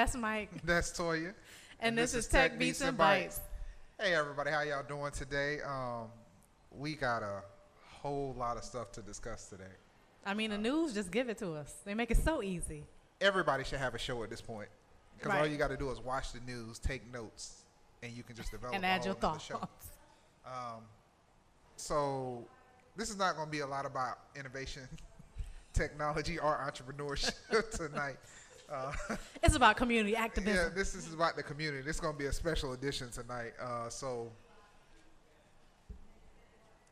That's Mike. That's Toya. And this is Tech Beats and Bytes. Hey, everybody. How y'all doing today? We got a whole lot of stuff to discuss today. I mean, the news just give it to us. They make it so easy. Everybody should have a show at this point. Because Right. all you got to do is watch the news, take notes, and you can just develop And a add whole your nother thoughts. show. So this is not going to be a lot about innovation, technology, or entrepreneurship tonight. It's about community activism. Yeah, this is about the community. This is going to be a special edition tonight. So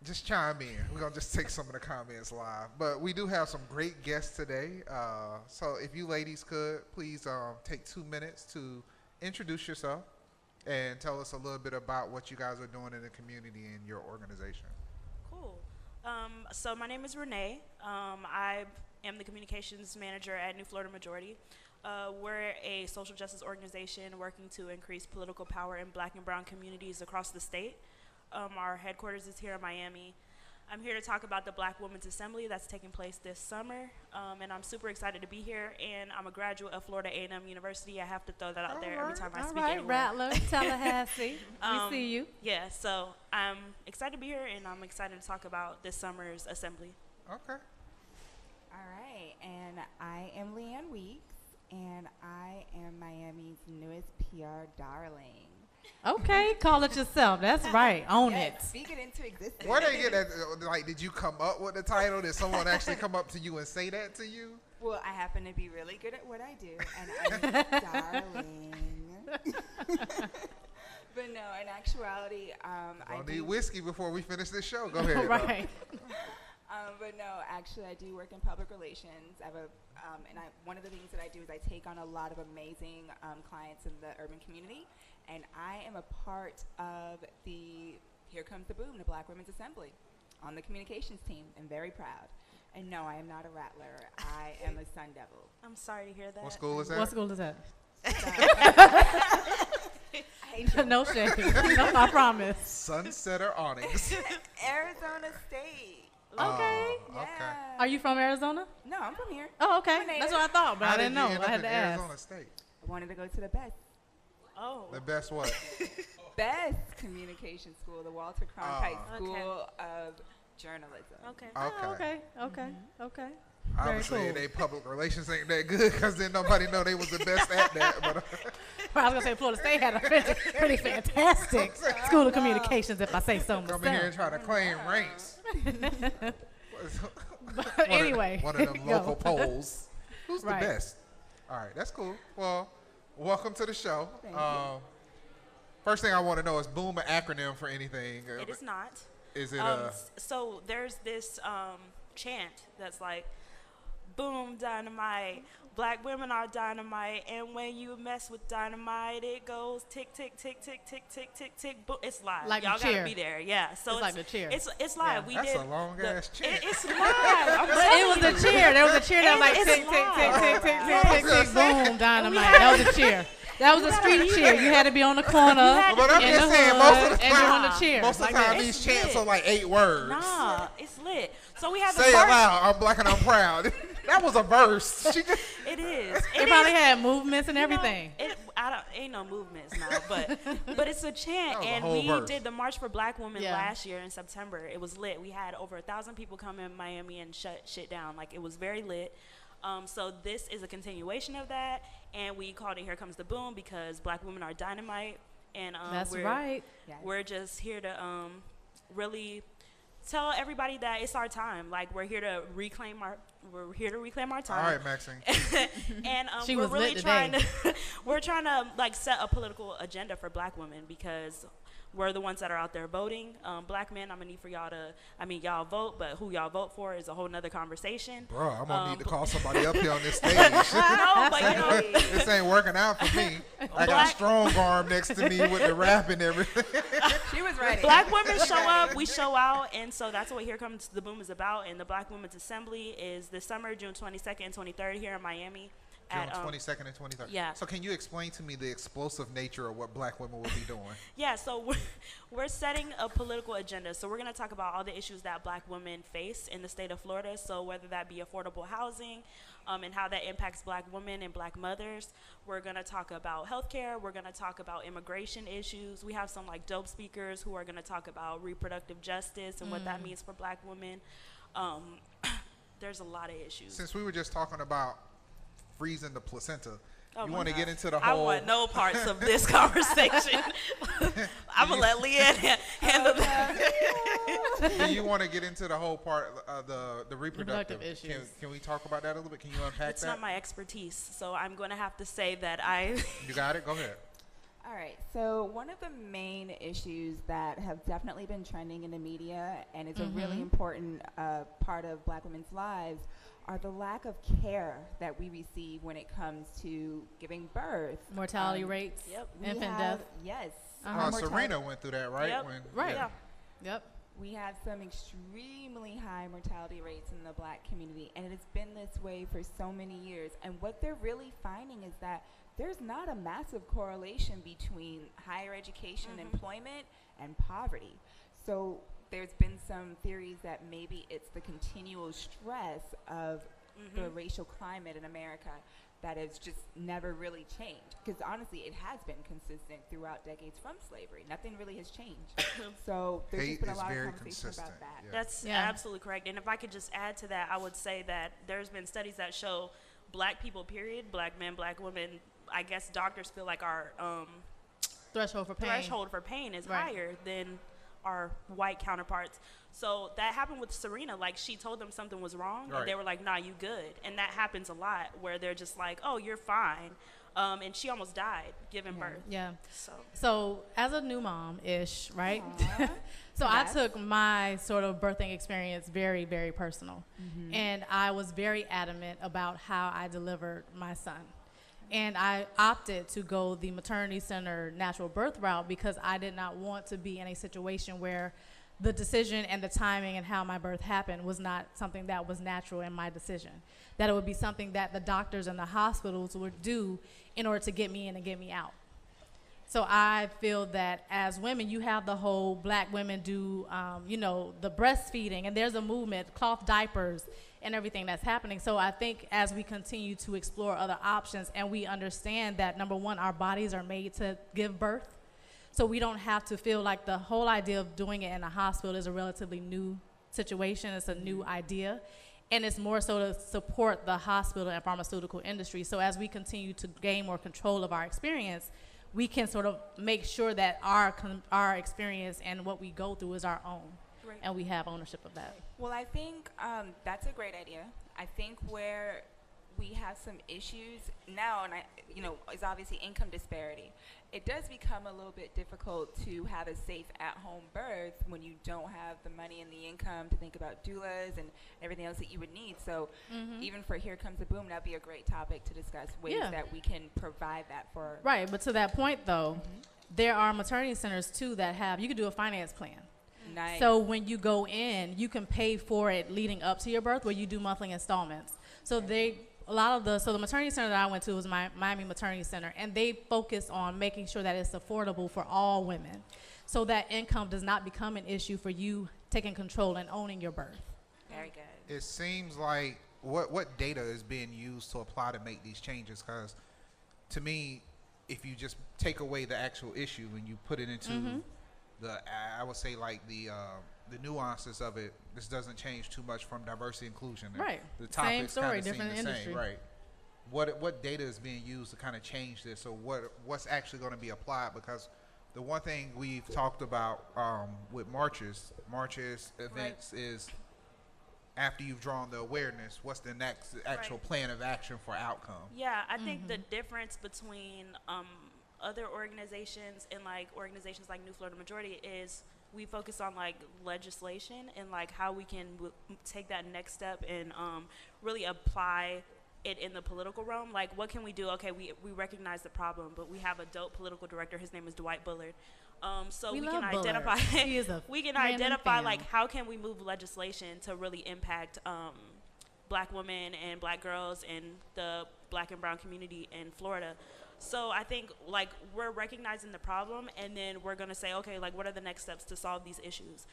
just chime in. We're going to just take some of the comments live. But we do have some great guests today. So if you ladies could, please take 2 minutes to introduce yourself and tell us a little bit about what you guys are doing in the community and your organization. Cool. So my name is Renee. I am the communications manager at New Florida Majority. We're a social justice organization working to increase political power in Black and brown communities across the state. Our headquarters is here in Miami. I'm here to talk about the Black Women's Assembly that's taking place this summer, and I'm super excited to be here. And I'm a graduate of Florida A&M University. I have to throw that out there every time I speak anywhere. Rattler, Tallahassee. We see you. Yeah, so I'm excited to be here, and I'm excited to talk about this summer's assembly. Okay. All right, and I am LeAnne Weeks, and I am Miami's newest PR darling. Okay, call it yourself. That's right. Own it. Speak it into existence. Where did you get that? Like, did you come up with the title? Did someone actually come up to you and say that to you? Well, I happen to be really good at what I do, and I'm darling. But no, in actuality, I need whiskey before we finish this show. Go ahead. Right. But no, actually, I do work in public relations. I have one of the things that I do is I take on a lot of amazing clients in the urban community, and I am a part of the Here Comes the Boom, the Black Women's Assembly, on the communications team. I'm very proud. And no, I am not a rattler. I am a Sun Devil. I'm sorry to hear that. What school is that? What school is that? I hate you. No shade. No, I promise. Sunsetter Awnings. Arizona State. Okay. Yeah. Okay. Are you from Arizona? No, I'm from here. Oh, okay. Renee. That's what I thought, but How I didn't did you know. end I up had in to ask. Arizona State? I wanted to go to the best The best what? communication school, the Walter Cronkite School of Journalism. Okay. Okay. Okay. Obviously, cool. they public relations ain't that good because then nobody know they was the best at that. But Well, I was going to say Florida State had a pretty fantastic school of communications, if I say so myself. come in here and try to claim ranks. But anyway. One of them go. local polls. Who's Right. the best? All right, that's cool. Well, welcome to the show. Thank you. First thing I want to know is BOOM an acronym for anything? It is not. Is it So there's this chant that's like, boom, dynamite. Black women are dynamite, and when you mess with dynamite, it goes tick, tick, tick, tick, tick, tick, tick, tick. Boom. It's live. Like Y'all the cheer. gotta be there. Yeah. So It's like the cheer. It's live. Yeah. We That's did a long-ass chant. It's live. I'm But telling it was you. a cheer. There was a cheer that was like It's tick, tick, tick, live. tick, tick, Yes. tick, tick, tick, boom, dynamite. had- That was a cheer. That was a street cheer. You had to be on the corner had But I'm in just the saying, hood most of the and doing time, the cheer. most of like the time that. these It's chants lit. are like 8 words. Nah, it's lit. So we have the Say it first. loud. I'm black and I'm proud. That was a verse. She just, It is. They It probably is. had movements and You know, everything. ain't no movements now, but it's a chant, That was a and whole we verse. did the March for Black Women Yeah. last year in September. It was lit. We had over 1,000 people come in Miami and shut shit down. Like, it was very lit. So this is a continuation of that, and we called it Here Comes the Boom because Black women are dynamite, and That's we're, right. Yes. we're just here to really tell everybody that it's our time. Like, we're here to reclaim our all time. right, Maxine. And She we're was really lit trying today. to we're trying to like set a political agenda for Black women because we're the ones that are out there voting. Black men, I'm gonna need for y'all to, y'all vote, but who y'all vote for is a whole nother conversation. Bro, I'm going to need to call somebody up here on this stage. No, but you know, This ain't working out for me. I got Black- strong arm next to me with the rap and everything. She was ready. Black women show up, we show out, and so that's what Here Comes the Boom is about. And the Black Women's Assembly is this summer, June 22nd and 23rd here in Miami. June at 22nd and 23rd. Yeah. So can you explain to me the explosive nature of what Black women will be doing? Yeah, so we're setting a political agenda. So we're going to talk about all the issues that Black women face in the state of Florida. So whether that be affordable housing and how that impacts Black women and Black mothers. We're going to talk about healthcare. We're going to talk about immigration issues. We have some like dope speakers who are going to talk about reproductive justice and what that means for Black women. There's a lot of issues. Since we were just talking about freezing the placenta, Oh you my want to God. get into the I whole... want no parts of this conversation. I'm going to let LeAnne handle that. Do you want to get into the whole part of the reproductive issues? Can we talk about that a little bit? Can you unpack It's that? not my expertise, so I'm going to have to say that I... You got it? Go ahead. All right, so one of the main issues that have definitely been trending in the media and is a really important part of Black women's lives are the lack of care that we receive when it comes to giving birth. Mortality rates, Yep. infant death. Yes. Serena went through that, right? Yep. Right. Yeah. Yep. We have some extremely high mortality rates in the Black community, and it has been this way for so many years. And what they're really finding is that there's not a massive correlation between higher education, employment, and poverty. So there's been some theories that maybe it's the continual stress of the racial climate in America that has just never really changed. Because honestly, it has been consistent throughout decades from slavery. Nothing really has changed. So there's Hate just been a is lot of very conversation about consistent, that. yeah. That's Yeah. absolutely correct. And if I could just add to that, I would say that there's been studies that show Black people, period, Black men, Black women, I guess doctors feel like our Threshold for pain. threshold for pain is Right. higher than our white counterparts. So that happened with Serena. Like, she told them something was wrong, Right. and they were like, nah, you good. And that happens a lot, where they're just like, oh, you're fine. And she almost died giving birth. Yeah. So as a new mom-ish, right? Aw. So Yes. I took my sort of birthing experience very, very personal. And I was very adamant about how I delivered my son. And I opted to go the maternity center natural birth route because I did not want to be in a situation where the decision and the timing and how my birth happened was not something that was natural in my decision. That it would be something that the doctors and the hospitals would do in order to get me in and get me out. So I feel that as women, you have the whole Black women do, the breastfeeding, and there's a movement, cloth diapers, and everything that's happening. So I think as we continue to explore other options and we understand that, number one, our bodies are made to give birth. So we don't have to feel like the whole idea of doing it in a hospital is a relatively new situation. It's a new idea. And it's more so to support the hospital and pharmaceutical industry. So as we continue to gain more control of our experience, we can sort of make sure that our experience and what we go through is our own. Right. And we have ownership of that. Well, I think that's a great idea. I think where we have some issues now, and is obviously income disparity. It does become a little bit difficult to have a safe at-home birth when you don't have the money and the income to think about doulas and everything else that you would need. So even for Here Comes the Boom, that'd be a great topic to discuss ways Yeah. that we can provide that for. Right, but to that point though, there are maternity centers too that you can do a finance plan. Nice. So when you go in, you can pay for it leading up to your birth, where you do monthly installments. So the maternity center that I went to was Miami Maternity Center, and they focus on making sure that it's affordable for all women, so that income does not become an issue for you taking control and owning your birth. Very good. It seems like what data is being used to apply to make these changes? Because to me, if you just take away the actual issue and you put it into I would say like the nuances of it, this doesn't change too much from diversity inclusion. Right. The Same topics story, kinda seem different the industry. same, right? What data is being used to kind of change this, or what's actually going to be applied? Because the one thing we've talked about with marches, events is after you've drawn the awareness, what's the next actual plan of action for outcome? yeah, I think the difference between other organizations and like organizations like New Florida Majority is we focus on like legislation and like how we can take that next step and really apply it in the political realm. Like, what can we do? Okay, we recognize the problem, but we have a dope political director. His name is Dwight Bullard. So we can love identify He is a we can random identify fan. like how can we move legislation to really impact black women and black girls and the black and brown community in Florida. So I think like we're recognizing the problem, and then we're gonna say, okay, like what are the next steps to solve these issues?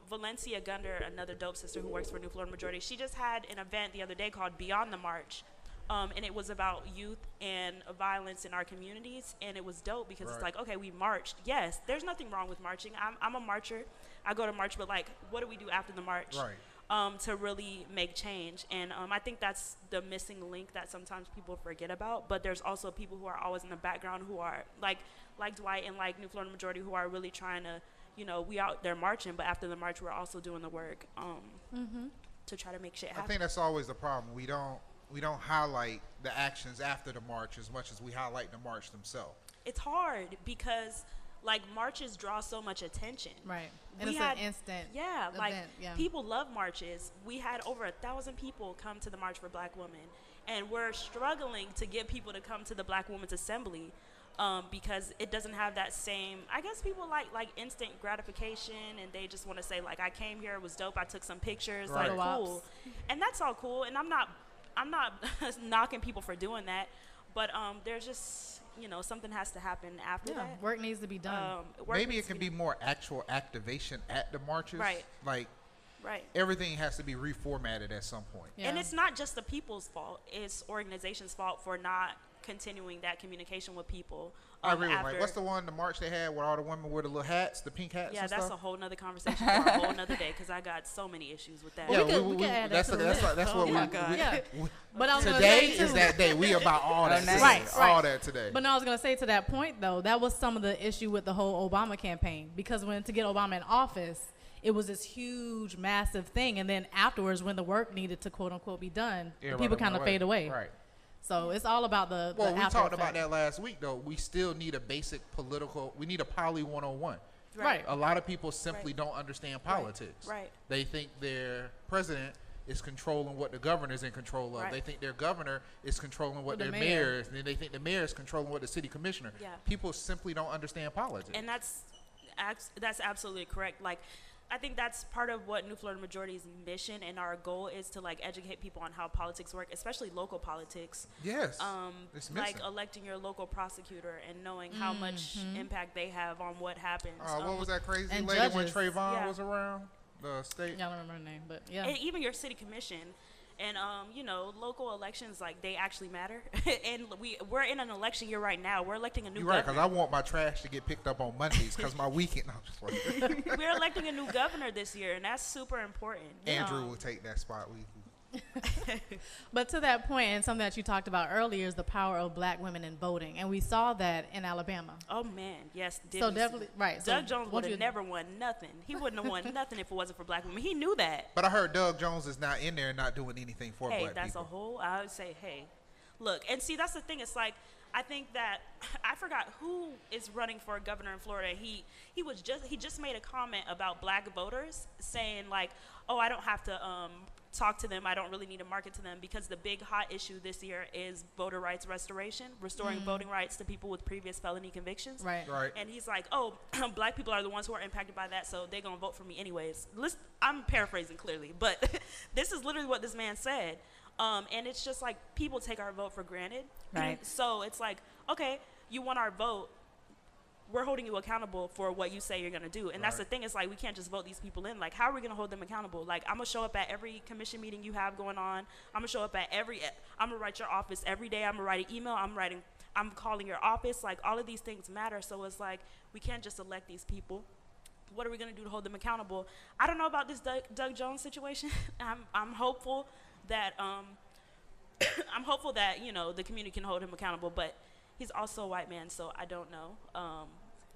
Valencia Gunder, another dope sister who works for New Florida Majority, she just had an event the other day called Beyond the March, and it was about youth and violence in our communities, and it was dope because it's like, okay, we marched. Yes, there's nothing wrong with marching. I'm a marcher. I go to march, but like, what do we do after the march? To really make change? And I think that's the missing link that sometimes people forget about. But there's also people who are always in the background who are like Dwight and like New Florida Majority, who are really trying to, you know, we out there marching, but after the march, we're also doing the work to try to make shit happen. I think that's always the problem. We don't highlight the actions after the march as much as we highlight the march themselves. It's hard because like marches draw so much attention. Right. And it's an instant event, like people love marches. We had over 1,000 people come to the March for Black Women, and we're struggling to get people to come to the Black Women's Assembly because it doesn't have that same, I guess people like instant gratification, and they just want to say like, I came here, it was dope, I took some pictures, like cool. And that's all cool, and I'm not knocking people for doing that, but there's just, you know, something has to happen after that. Work needs to be done. Maybe it can be more actual activation at the marches. Like, everything has to be reformatted at some point. And it's not just the people's fault. It's organizations' fault for not continuing that communication with people. I agree with Mike. What's the march they had where all the women wore the little hats, the pink hats? Yeah, that's a whole nother conversation for a whole nother day, because I got so many issues with that. Well, we could add that to the list. That's what But today is that day. We about all that today. All that today. But no, I was going to say to that point, though, that was some of the issue with the whole Obama campaign, because to get Obama in office, it was this huge, massive thing. And then afterwards, when the work needed to, quote unquote, be done, the people kind of fade away. Right. So it's all about the we talked about that last week, though. We still need a basic we need a Poly 101. Right. A lot of people simply don't understand politics. Right. They think their president is controlling what the governor's in control of. They think their governor is controlling what their mayor is. And then they think the mayor is controlling what the city commissioner. Yeah. People simply don't understand politics. And that's absolutely correct. Like, I think that's part of what New Florida Majority's mission and our goal is, to like educate people on how politics work, especially local politics. Yes. It's like electing your local prosecutor and knowing how much impact they have on what happens. What was that crazy lady judges. when Trayvon was around? The state. Yeah, I don't remember her name, but yeah. And even your city commission. And you know, local elections, like, they actually matter. And we're in an election year right now. We're electing a new governor. You're right, because I want my trash to get picked up on Mondays because my weekend. No, I'm just playing. We're electing a new governor this year, and that's super important. Andrew will take that spot. But to that point, and something that you talked about earlier, is the power of Black women in voting, and we saw that in Alabama. Oh man, yes. So definitely, right. Doug Jones would have never won nothing. He wouldn't have won nothing if it wasn't for Black women. He knew that. But I heard Doug Jones is not in there and not doing anything for Black people. Hey, that's a whole. I would say, hey, look, and see, that's the thing. It's like, I think that I forgot who is running for governor in Florida. He just made a comment about Black voters, saying like, oh, I don't have to talk to them. I don't really need to market to them, because the big hot issue this year is voter rights restoration, restoring voting rights to people with previous felony convictions. Right. And he's like, oh, Black people are the ones who are impacted by that, so they're gonna vote for me anyways. I'm paraphrasing clearly, but this is literally what this man said. And it's just like, people take our vote for granted. Right. So it's like, okay, you want our vote, we're holding you accountable for what you say you're going to do. And that's the thing. It's like, we can't just vote these people in. Like, how are we going to hold them accountable? Like, I'm going to show up at every commission meeting you have going on. I'm going to show up at I'm going to write your office every day. I'm going to write an email. I'm calling your office. Like, all of these things matter. So it's like, we can't just elect these people. What are we going to do to hold them accountable? I don't know about this Doug Jones situation. I'm hopeful that, you know, the community can hold him accountable, but he's also a white man, so I don't know,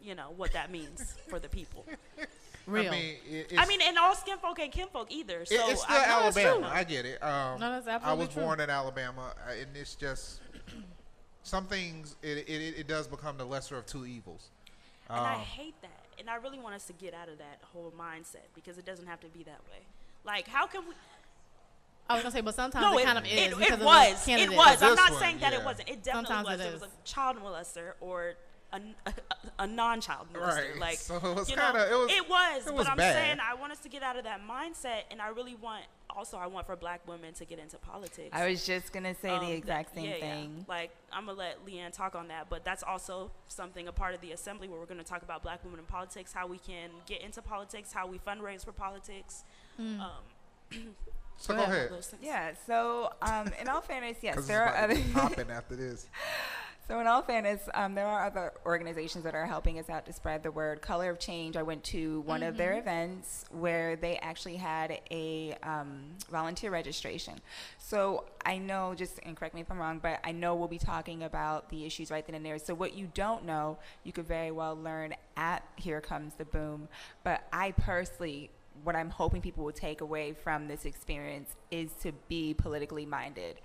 you know, what that means for the people. Real. I mean, and all skin folk ain't kinfolk either. So it's still Alabama. I get it. No, that's absolutely I was true. born in Alabama, and it's just some things. It does become the lesser of two evils. And I hate that, and I really want us to get out of that whole mindset, because it doesn't have to be that way. Like, how can we? I was gonna say, but sometimes it kind of is. It was. I'm not saying that it wasn't. It definitely Sometimes was. It was a child molester or a non-child molester. Right. Like, so it was you kind of. It was. It But was I'm bad. saying, I want us to get out of that mindset, and I really want also I want for black women to get into politics. I was just going to say the exact same thing. Yeah. Like, I'm going to let LeAnne talk on that, but that's also something, a part of the assembly, where we're going to talk about black women in politics, how we can get into politics, how we fundraise for politics. So go ahead. Yeah, so in all fairness, yes, there are other other popping after this. So in all fairness, there are other organizations that are helping us out to spread the word. Color of Change, I went to one of their events where they actually had a volunteer registration. So I know, and correct me if I'm wrong, but I know we'll be talking about the issues right then and there. So what you don't know, you could very well learn at Here Comes the Boom. But I personally, what I'm hoping people will take away from this experience is to be politically minded.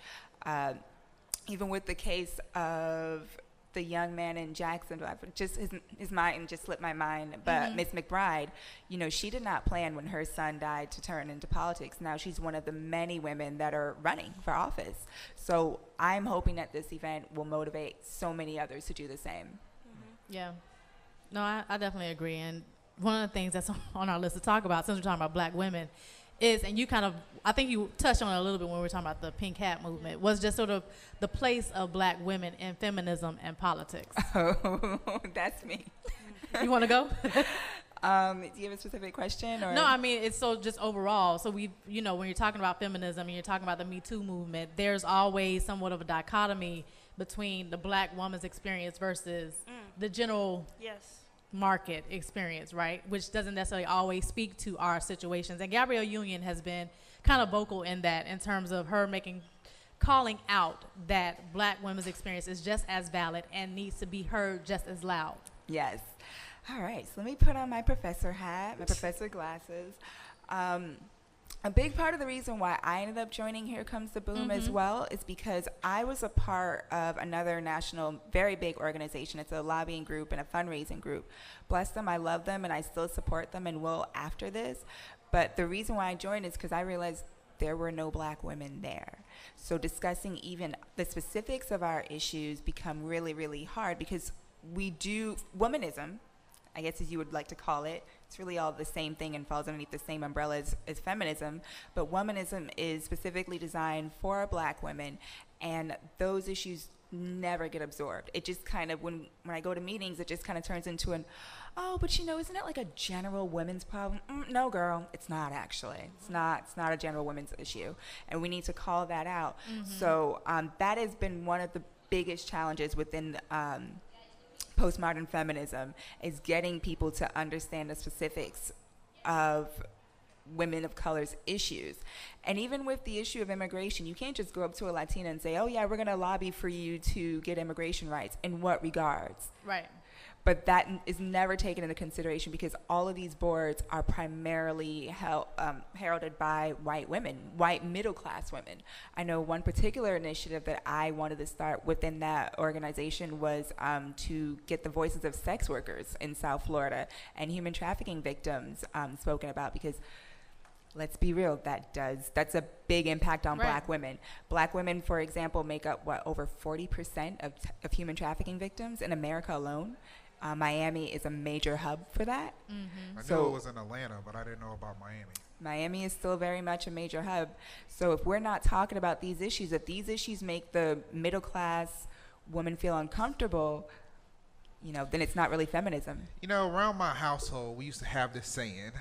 Even with the case of the young man in Jacksonville, just his mind just slipped my mind. But Miss McBride, she did not plan when her son died to turn into politics. Now she's one of the many women that are running for office. So I'm hoping that this event will motivate so many others to do the same. Yeah. No, I definitely agree. And one of the things that's on our list to talk about, since we're talking about black women, is, and you kind of, I think you touched on it a little bit when we were talking about the pink hat movement, was just sort of the place of black women in feminism and politics. Oh, that's me. You want to go? Do you have a specific question? Or? No, I mean, it's so just overall. So when you're talking about feminism and you're talking about the Me Too movement, there's always somewhat of a dichotomy between the black woman's experience versus the general market experience, right? Which doesn't necessarily always speak to our situations. And Gabrielle Union has been kind of vocal in that, in terms of her calling out that black women's experience is just as valid and needs to be heard just as loud. Yes. All right, so let me put on my professor hat, my professor glasses. A big part of the reason why I ended up joining Here Comes the Boom as well is because I was a part of another national, very big organization. It's a lobbying group and a fundraising group. Bless them, I love them, and I still support them and will after this. But the reason why I joined is because I realized there were no black women there. So discussing even the specifics of our issues become really, really hard, because we do, womanism, I guess as you would like to call it, it's really all the same thing and falls underneath the same umbrella as feminism, but womanism is specifically designed for black women, and those issues never get absorbed. It just kind of, when I go to meetings, it just kind of turns into but isn't it like a general women's problem? No, girl, it's not actually. It's not a general women's issue, and we need to call that out. So that has been one of the biggest challenges within postmodern feminism, is getting people to understand the specifics of women of color's issues. And even with the issue of immigration, you can't just go up to a Latina and say, oh yeah, we're going to lobby for you to get immigration rights. In what regards? Right. But that is never taken into consideration, because all of these boards are primarily heralded by white women, white middle-class women. I know one particular initiative that I wanted to start within that organization was to get the voices of sex workers in South Florida and human trafficking victims spoken about, because let's be real, that's a big impact on black women. Black women, for example, make up, over 40% of human trafficking victims in America alone. Miami is a major hub for that. I knew it was in Atlanta, but I didn't know about Miami. Miami is still very much a major hub. So if we're not talking about these issues, if these issues make the middle class woman feel uncomfortable, then it's not really feminism. Around my household, we used to have this saying,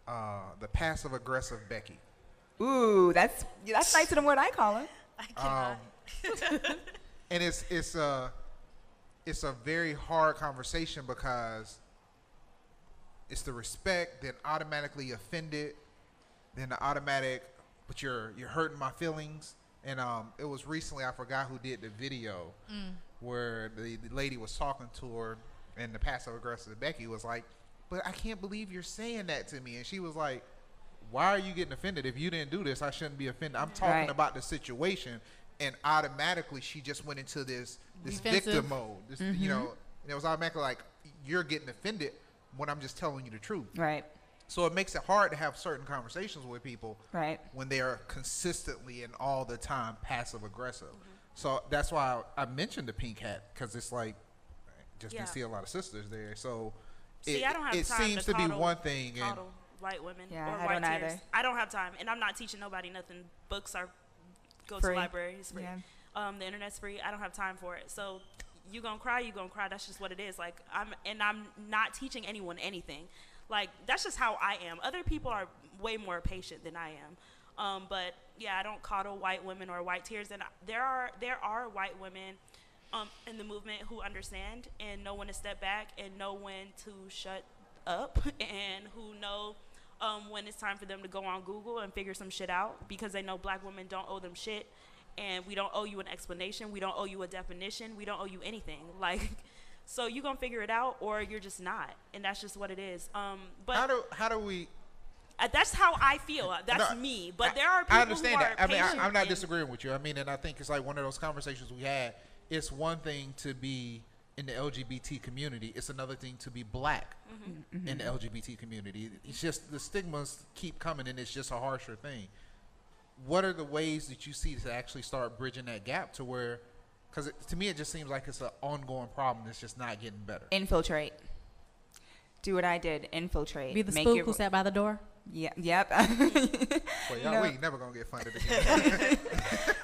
the passive aggressive Becky. Ooh, that's nicer than what I call her. I cannot. And it's a very hard conversation, because it's the respect, then automatically offended, then the automatic, but you're hurting my feelings. And it was recently, I forgot who did the video, where the lady was talking to her, and the passive aggressive Becky was like, but I can't believe you're saying that to me. And she was like, why are you getting offended? If you didn't do this, I shouldn't be offended. I'm talking about the situation. And automatically she just went into this victim mode. And it was automatically like, you're getting offended when I'm just telling you the truth. Right. So it makes it hard to have certain conversations with people when they are consistently and all the time passive aggressive. So that's why I mentioned the pink hat, because it's like, we see a lot of sisters there. So I don't have it time seems to be one thing. Coddle white women Yeah, or I white don't tears. either. I don't have time, and I'm not teaching nobody nothing. Books are go Free. to libraries free. Yeah. The internet's free. I don't have time for it. So you gonna cry, you gonna cry. That's just what it is. Like I'm not teaching anyone anything. Like that's just how I am. Other people are way more patient than I am. But yeah, I don't coddle white women or white tears. And there are white women in the movement who understand and know when to step back and know when to shut up and who know when it's time for them to go on Google and figure some shit out, because they know black women don't owe them shit, and we don't owe you an explanation, we don't owe you a definition, we don't owe you anything. Like, so you gonna figure it out or you're just not, and that's just what it is. But how do we? That's how I feel. That's No, me. But there are people I understand who that. are I mean, patient I'm not and- disagreeing with you. I mean, and I think it's like one of those conversations we had. It's one thing to be in the LGBT community. It's another thing to be black in the LGBT community. It's just the stigmas keep coming, and it's just a harsher thing. What are the ways that you see to actually start bridging that gap to where, because to me it just seems like it's an ongoing problem that's just not getting better. Infiltrate. Do what I did. Infiltrate. Be the Make spook your who sat by the door. Yeah. Yep. Well, y'all, No. we ain't never gonna get funded again.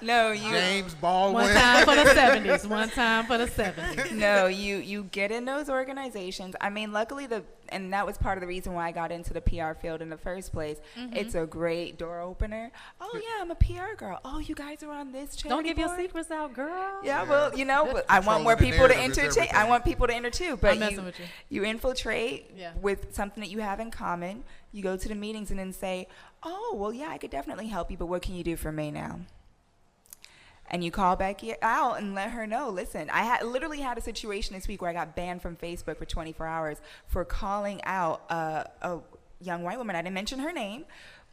No, you. James Baldwin. One time for the 70s. One time for the 70s. No, you get in those organizations. I mean, luckily and that was part of the reason why I got into the PR field in the first place. It's a great door opener. Oh yeah, I'm a PR girl. Oh, you guys are on this channel. Don't give your secrets out, girl. Yeah, well, but I want more Controlling the people to narrative is entertain. I everything. want people to enter too. But I'm messing with you. you infiltrate Yeah. with something that you have in common. You go to the meetings and then say, "Oh, well, yeah, I could definitely help you, but what can you do for me now?" And you call Becky out and let her know. Listen, I literally had a situation this week where I got banned from Facebook for 24 hours for calling out a young white woman. I didn't mention her name,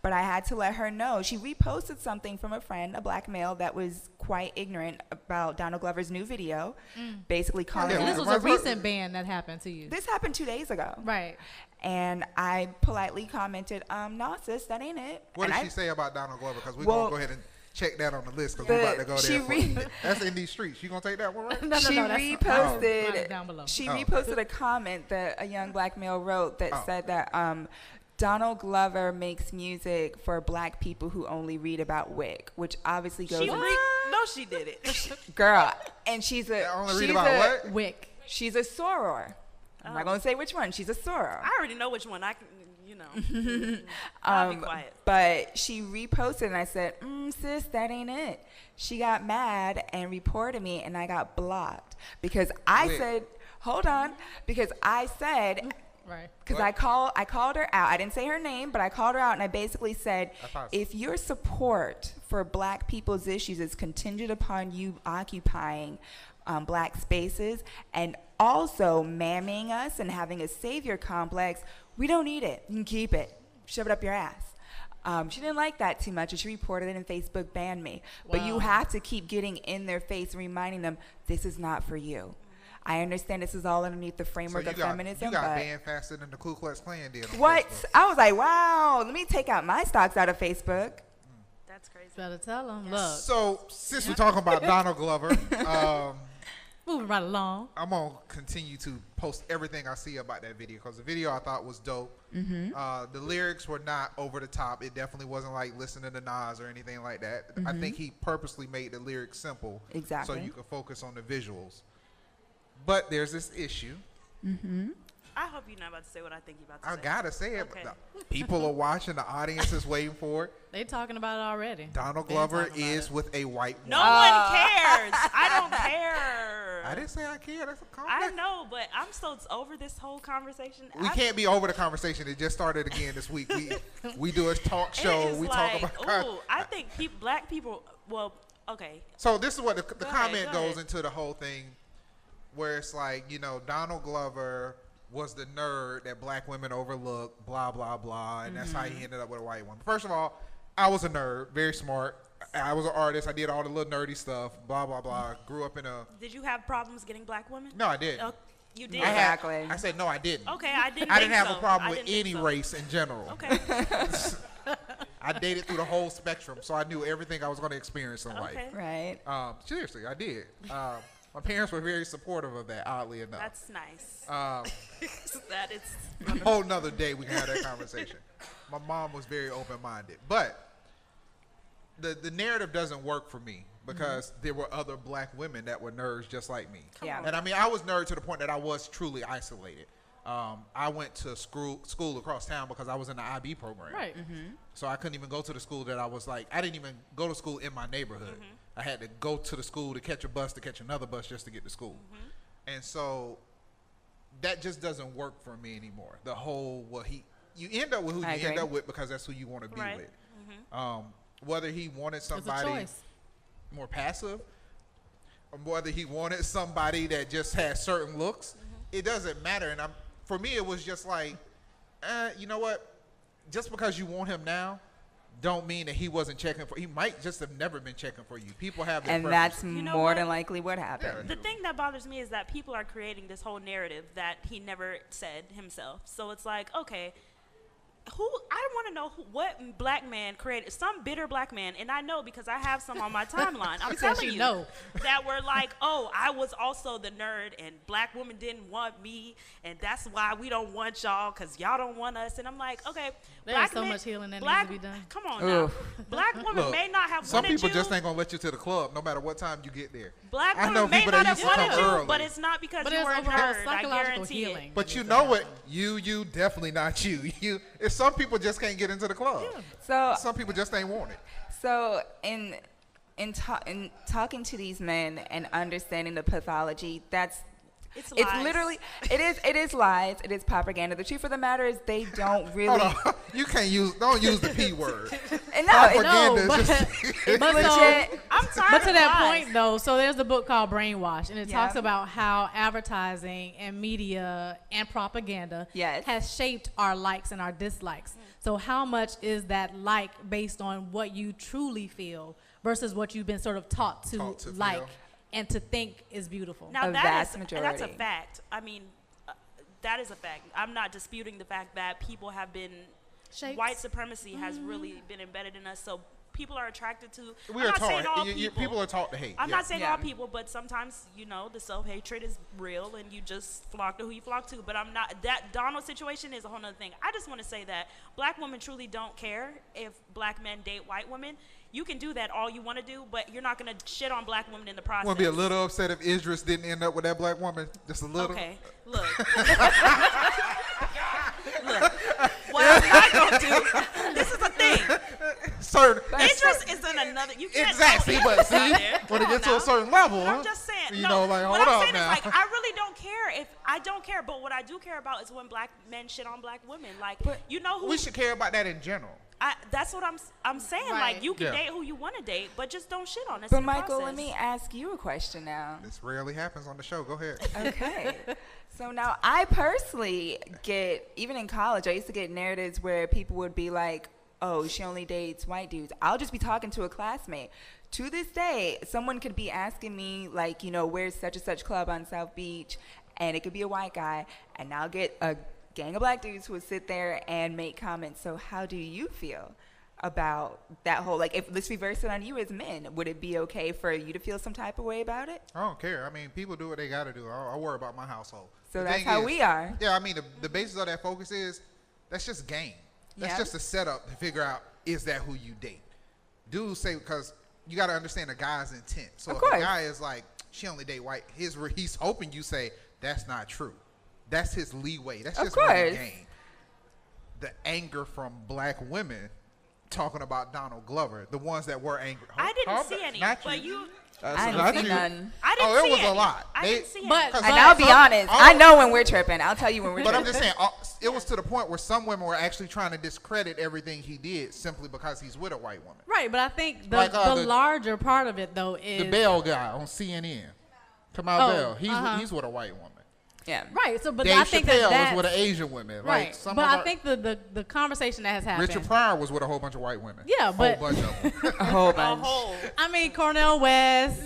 but I had to let her know. She reposted something from a friend, a black male, that was quite ignorant about Donald Glover's new video, basically calling Yeah, So out. this was a recent ban that happened to you. This happened 2 days ago. Right. And I politely commented, no, sis, that ain't it. What And did I- she say about Donald Glover? Because we're Well, going to go ahead and check that on the list because we're about to go she there. That's in these streets. You going to take that one, right? No, she that's mine reposted. down below. She Oh. reposted a comment that a young black male wrote that Oh. said that Donald Glover makes music for black people who only read about Wick, which obviously goes. No, she did it. Girl, and she's a. They only read she's about a, what? Wick. She's a soror. I'm not gonna say which one. She's a soror. I already know which one. I can, I'll be quiet. But she reposted, and I said, "Sis, that ain't it." She got mad and reported me, and I got blocked because I Wait. said, "Hold on," because I said. Right. Because I called her out. I didn't say her name, but I called her out, and I basically said, That's awesome. if your support for black people's issues is contingent upon you occupying black spaces and also mamming us and having a savior complex, we don't need it. You can keep it. Shove it up your ass. She didn't like that too much, and she reported it, and Facebook banned me. But you Wow. have to keep getting in their face, reminding them, this is not for you. I understand this is all underneath the So framework you of got, feminism, you got but banned faster than the Ku Klux Klan did. On what? Facebook. I was like, wow, let me take out my stocks out of Facebook. That's crazy. Better tell them. Look, So since we're talking about Donald Glover, moving right along. I'm gonna continue to post everything I see about that video because the video I thought was dope. The lyrics were not over the top. It definitely wasn't like listening to Nas or anything like that. I think he purposely made the lyrics simple, Exactly. so you can focus on the visuals. But there's this issue. I hope you're not about to say what I think you're about to I say. gotta say it. Okay. But people are watching. The audience is waiting for it. They talking about it already. Donald Been Glover talking about is it. with a white No woman. one cares. I don't care. I didn't say I care. That's a I compliment. know, but I'm still over this whole conversation. We can't be over the conversation. It just started again this week. We do a talk show. It's We like, talk about. ooh, I think black people. Well, okay. So this is what the Go comment ahead, goes go ahead. into the whole thing, where it's like, Donald Glover was the nerd that black women overlook, blah blah blah, and that's how he ended up with a white woman. First of all, I was a nerd, very smart. I was an artist. I did all the little nerdy stuff, blah blah blah. Grew up in a. Did you have problems getting black women? No, I didn't. Oh, you did. I had- Exactly. I said no, I didn't. Okay, I didn't. I didn't think have so. a problem I with didn't think any so. race in general. Okay. I dated through the whole spectrum, so I knew everything I was going to experience in life. Okay. Right. Seriously, I did. My parents were very supportive of that, oddly enough. That's nice. Um, That is. a whole nother day we can have that conversation. My mom was very open-minded. But the narrative doesn't work for me because there were other black women that were nerds just like me. Yeah. And I mean, I was nerd to the point that I was truly isolated. I went to school across town because I was in the IB program. Right. So I couldn't even go to the school that I was like, I didn't even go to school in my neighborhood. I had to go to the school to catch a bus to catch another bus just to get to school. And so that just doesn't work for me anymore. The whole, you end up with who you end up with because that's who you want to be with. Whether he wanted somebody more passive, or whether he wanted somebody that just had certain looks, it doesn't matter. And for me, it was just like, you know what? Just because you want him now, don't mean that he wasn't checking for. He might just have never been checking for you. People have their preferences. That's more than likely what happened. The thing that bothers me is that people are creating this whole narrative that he never said himself. So it's like, okay, I want to know what black man created, some bitter black man, and I know because I have some on my timeline. I'm telling you that were like, oh, I was also the nerd, and black women didn't want me, and that's why we don't want y'all, because y'all don't want us. And I'm like, okay, there's so much healing that needs to be done. Come on now. Black women may not have some wanted you. Some people just ain't going to let you to the club no matter what time you get there. Black women may not have wanted you, but it's not because you were a nerd. I guarantee it. But you know what? You definitely not you. It's some people just can't get into the club. Yeah. So some people just ain't want it. So in talking to these men and understanding the pathology, it's literally it is lies, it is propaganda. The truth of the matter is they don't really. You don't use the P word. It's legit. I'm tired. But to that point though, so there's the book called Brainwash, and it talks about how advertising and media and propaganda has shaped our likes and our dislikes. So how much is that like based on what you truly feel versus what you've been sort of taught to like? Feel. And to think is beautiful. Now that's a fact. I mean, that is a fact. I'm not disputing the fact that people have been, white supremacy has really been embedded in us. So people are attracted to. People are taught to hate. I'm not saying all people, but sometimes the self-hatred is real, and you just flock to who you flock to. But I'm not. That Donald situation is a whole other thing. I just want to say that black women truly don't care if black men date white women. You can do that all you want to do, but you're not going to shit on black women in the process. Want to be a little upset if Idris didn't end up with that black woman? Just a little? Okay, look. What I'm not going to do, this is a thing. Idris is in another, you can't exactly, but see, when it gets to a certain level, I'm just saying, hold up now. I really don't care I don't care, but what I do care about is when black men shit on black women. Like, we should care about that in general. That's what I'm saying. Right. Like, you can date who you want to date, but just don't shit on us. But Michael, let me ask you a question now. This rarely happens on the show. Go ahead. Okay. So now I personally even in college, I used to get narratives where people would be like, oh, she only dates white dudes. I'll just be talking to a classmate. To this day, someone could be asking me, like, where's such and such club on South Beach? And it could be a white guy. And I'll get a gang of black dudes who would sit there and make comments. So how do you feel about that whole, like, if let's reverse it on you as men, would it be okay for you to feel some type of way about it? I don't care. I mean, people do what they got to do. I worry about my household. So that's how we are. Yeah, I mean, the basis of that focus is that's just game. That's just a setup to figure out, is that who you date? Dudes say, because you got to understand a guy's intent. So if a guy is like, she only date white, he's hoping you say, that's not true. That's his leeway. That's just one game. The anger from black women talking about Donald Glover, the ones that were angry. I didn't see any, but you. I didn't see none. It was a lot. I didn't see any. And I'll be honest, I know when we're tripping. I'll tell you when we're tripping. But I'm just saying, it was to the point where some women were actually trying to discredit everything he did simply because he's with a white woman. Right, but I think the larger part of it, though, is... The Bell guy on CNN. Kamal Bell. He's with a white woman. Yeah. Right. So, but Dave I think Chappelle that's was with an Asian woman. Right. But I think the conversation that has happened. Richard Pryor was with a whole bunch of white women. Yeah, but a whole bunch of them. A whole bunch. I mean, Cornel West.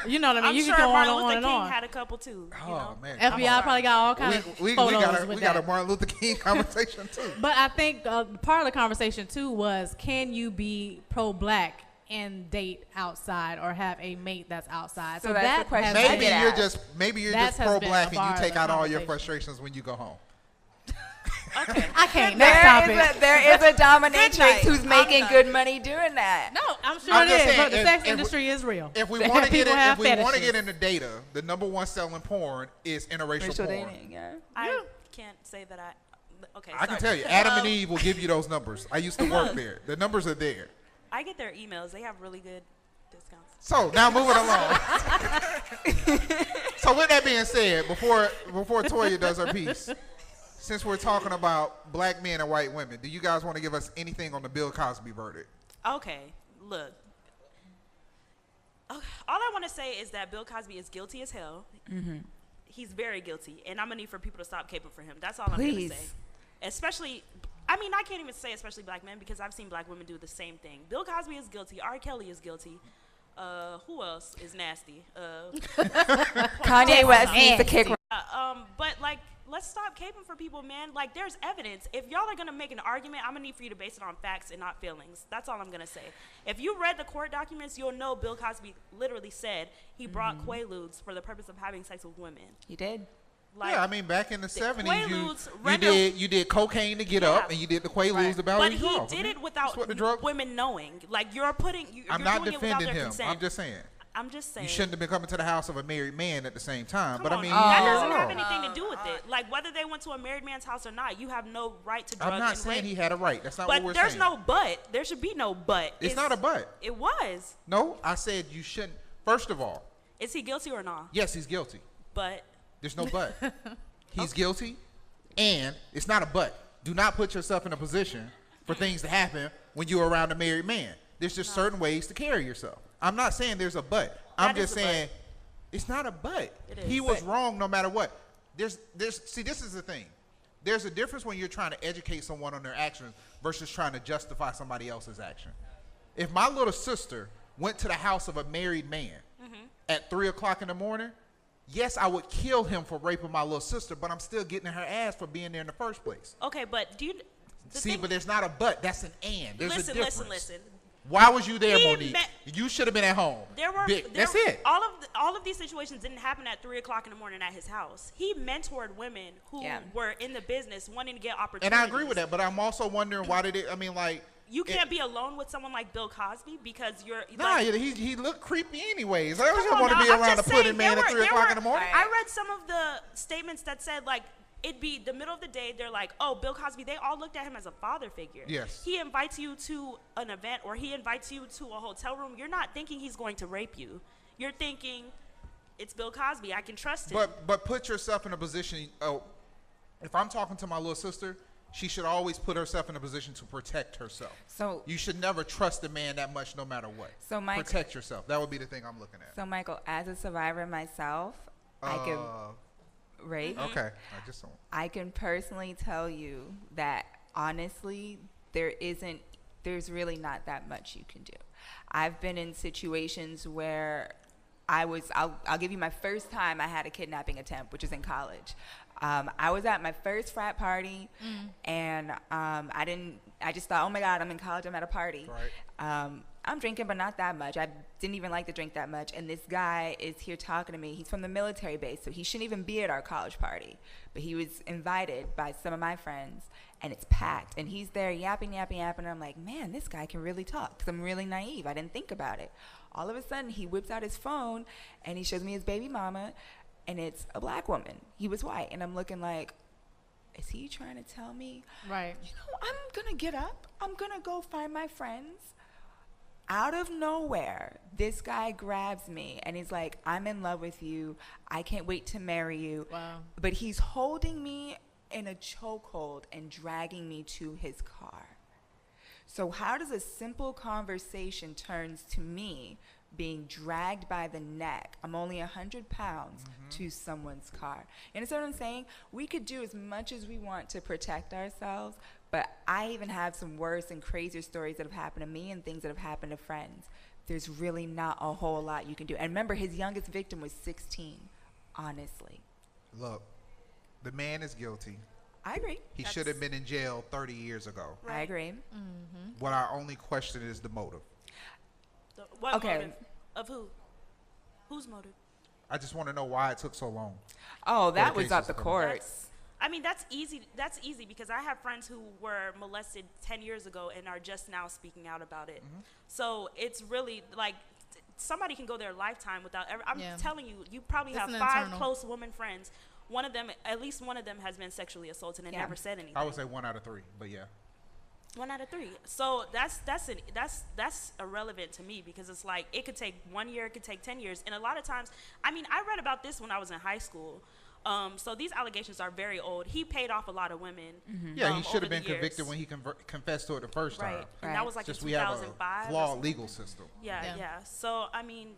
You know what I mean? I'm sure Martin Luther King had a couple too. Oh man. FBI probably got all kinds of photos we got a Martin Luther King conversation too. But I think part of the conversation too was, can you be pro-black and date outside or have a mate that's outside? So that's the question. Maybe you're just pro-black and you take out all your frustrations when you go home. Okay. I can't. Next topic. There is a dominatrix night. who's I'm making done. good money doing that. No, I'm sure I'm it just is. saying, But the if- sex if we- industry is real. If we want to get People have fetishes. into data, the number one selling porn is interracial Racial porn. dating, yeah. I can't say that okay. I can sorry. tell you, Adam and Eve will give you those numbers. I used to work there. The numbers are there. I get their emails. They have really good discounts. So now moving along. So with that being said, before Toya does her piece, since we're talking about black men and white women, do you guys want to give us anything on the Bill Cosby verdict? Okay, look. All I want to say is that Bill Cosby is guilty as hell. Mm-hmm. He's very guilty, and I'm gonna need for people to stop caping for him. That's all I'm gonna say. Especially, I mean, I can't even say especially black men because I've seen black women do the same thing. Bill Cosby is guilty. R. Kelly is guilty. Who else is nasty? Kanye West needs to kick. But like, let's stop caping for people, man. Like, there's evidence. If y'all are gonna make an argument, I'm gonna need for you to base it on facts and not feelings. That's all I'm gonna say. If you read the court documents, you'll know Bill Cosby literally said he brought Quaaludes for the purpose of having sex with women. He did. Like, yeah, I mean, back in the 70s, Quaaludes you did cocaine to get up, and you did the Quaaludes to balance but he off. did it without what the drug- women knowing. Like, you're I'm doing not it without defending their him. consent. I'm just saying. I'm just saying. You shouldn't have been coming to the house of a married man at the same time. Come But I on, mean, that he doesn't did it have wrong. anything to do with it. Like, whether they went to a married man's house or not, you have no right to drug I'm not and saying rape. he had a right. That's not But what we're there's saying. no but. There should be no but. It's not a but. It was. No, I said you shouldn't. First of all, Is he guilty or not? yes, he's guilty. But There's no but. He's guilty, and it's not a but. Do not put yourself in a position for things to happen when you're around a married man. There's just certain ways to carry yourself. I'm not saying there's a but. I'm That is just a saying it's not a but. It is. He was wrong no matter what. See, this is the thing. There's a difference when you're trying to educate someone on their actions versus trying to justify somebody else's action. If my little sister went to the house of a married man at 3 o'clock in the morning, yes, I would kill him for raping my little sister, but I'm still getting her ass for being there in the first place. okay, but do you See, but there's not a but. That's an and. There's a difference. listen. Why was you there, He Monique? You should have been at home. That's it. All of these situations didn't happen at 3 o'clock in the morning at his house. He mentored women who were in the business wanting to get opportunities. And I agree with that, but I'm also wondering why did it? I mean, like You can't be alone with someone like Bill Cosby because you're. Nah, like, he looked creepy anyways. I don't come on want to now, be I'm around a just pudding saying, man at 3 o'clock in the morning. I read some of the statements that said like it'd be the middle of the day. They're like, oh, Bill Cosby. They all looked at him as a father figure. Yes. He invites you to an event or he invites you to a hotel room. You're not thinking he's going to rape you. You're thinking it's Bill Cosby. I can trust him. But put yourself in a position. Oh, if I'm talking to my little sister, she should always put herself in a position to protect herself. So you should never trust a man that much, no matter what. So Mike, protect yourself. That would be the thing I'm looking at. So Michael, as a survivor myself, I can rape. Okay, I can personally tell you that honestly, there's really not that much you can do. I've been in situations where I'll give you my first time I had a kidnapping attempt, which is in college. I was at my first frat party, and I just thought, oh my God, I'm in college, I'm at a party. Right. I'm drinking, but not that much. I didn't even like to drink that much. And this guy is here talking to me. He's from the military base, so he shouldn't even be at our college party. But he was invited by some of my friends, and it's packed. And he's there yapping. And I'm like, man, this guy can really talk, because I'm really naive. I didn't think about it. All of a sudden, he whips out his phone, and he shows me his baby mama, and it's a black woman. He was white. And I'm looking like, is he trying to tell me? Right. You know, I'm going to get up. I'm going to go find my friends. Out of nowhere, this guy grabs me and he's like, I'm in love with you. I can't wait to marry you. Wow. But he's holding me in a chokehold and dragging me to his car. So how does a simple conversation turns to me being dragged by the neck, I'm only 100 pounds, to someone's car? You understand what I'm saying? We could do as much as we want to protect ourselves, but I even have some worse and crazier stories that have happened to me and things that have happened to friends. There's really not a whole lot you can do. And remember, his youngest victim was 16, honestly. Look, the man is guilty. I agree. He should have been in jail 30 years ago. Right. I agree. What I only question is the motive. What motive? Of who? Whose motive? I just want to know why it took so long. Oh, that was up the courts. I mean, that's easy. That's easy because I have friends who were molested 10 years ago and are just now speaking out about it. So it's really like somebody can go their lifetime without ever. I'm telling you, you probably It's have an 5 internal. close woman friends. One of them, at least one of them, has been sexually assaulted and never said anything. I would say 1 out of 3, but yeah. 1 out of 3. So that's irrelevant to me because it's like it could take 1 year, it could take 10 years, and a lot of times, I mean, I read about this when I was in high school. So these allegations are very old. He paid off a lot of women. Yeah, he should over have been the years. convicted when he confessed to it the first Right. time. And that was like Just in we have 2005. a or flawed something. legal system. Yeah. So I mean,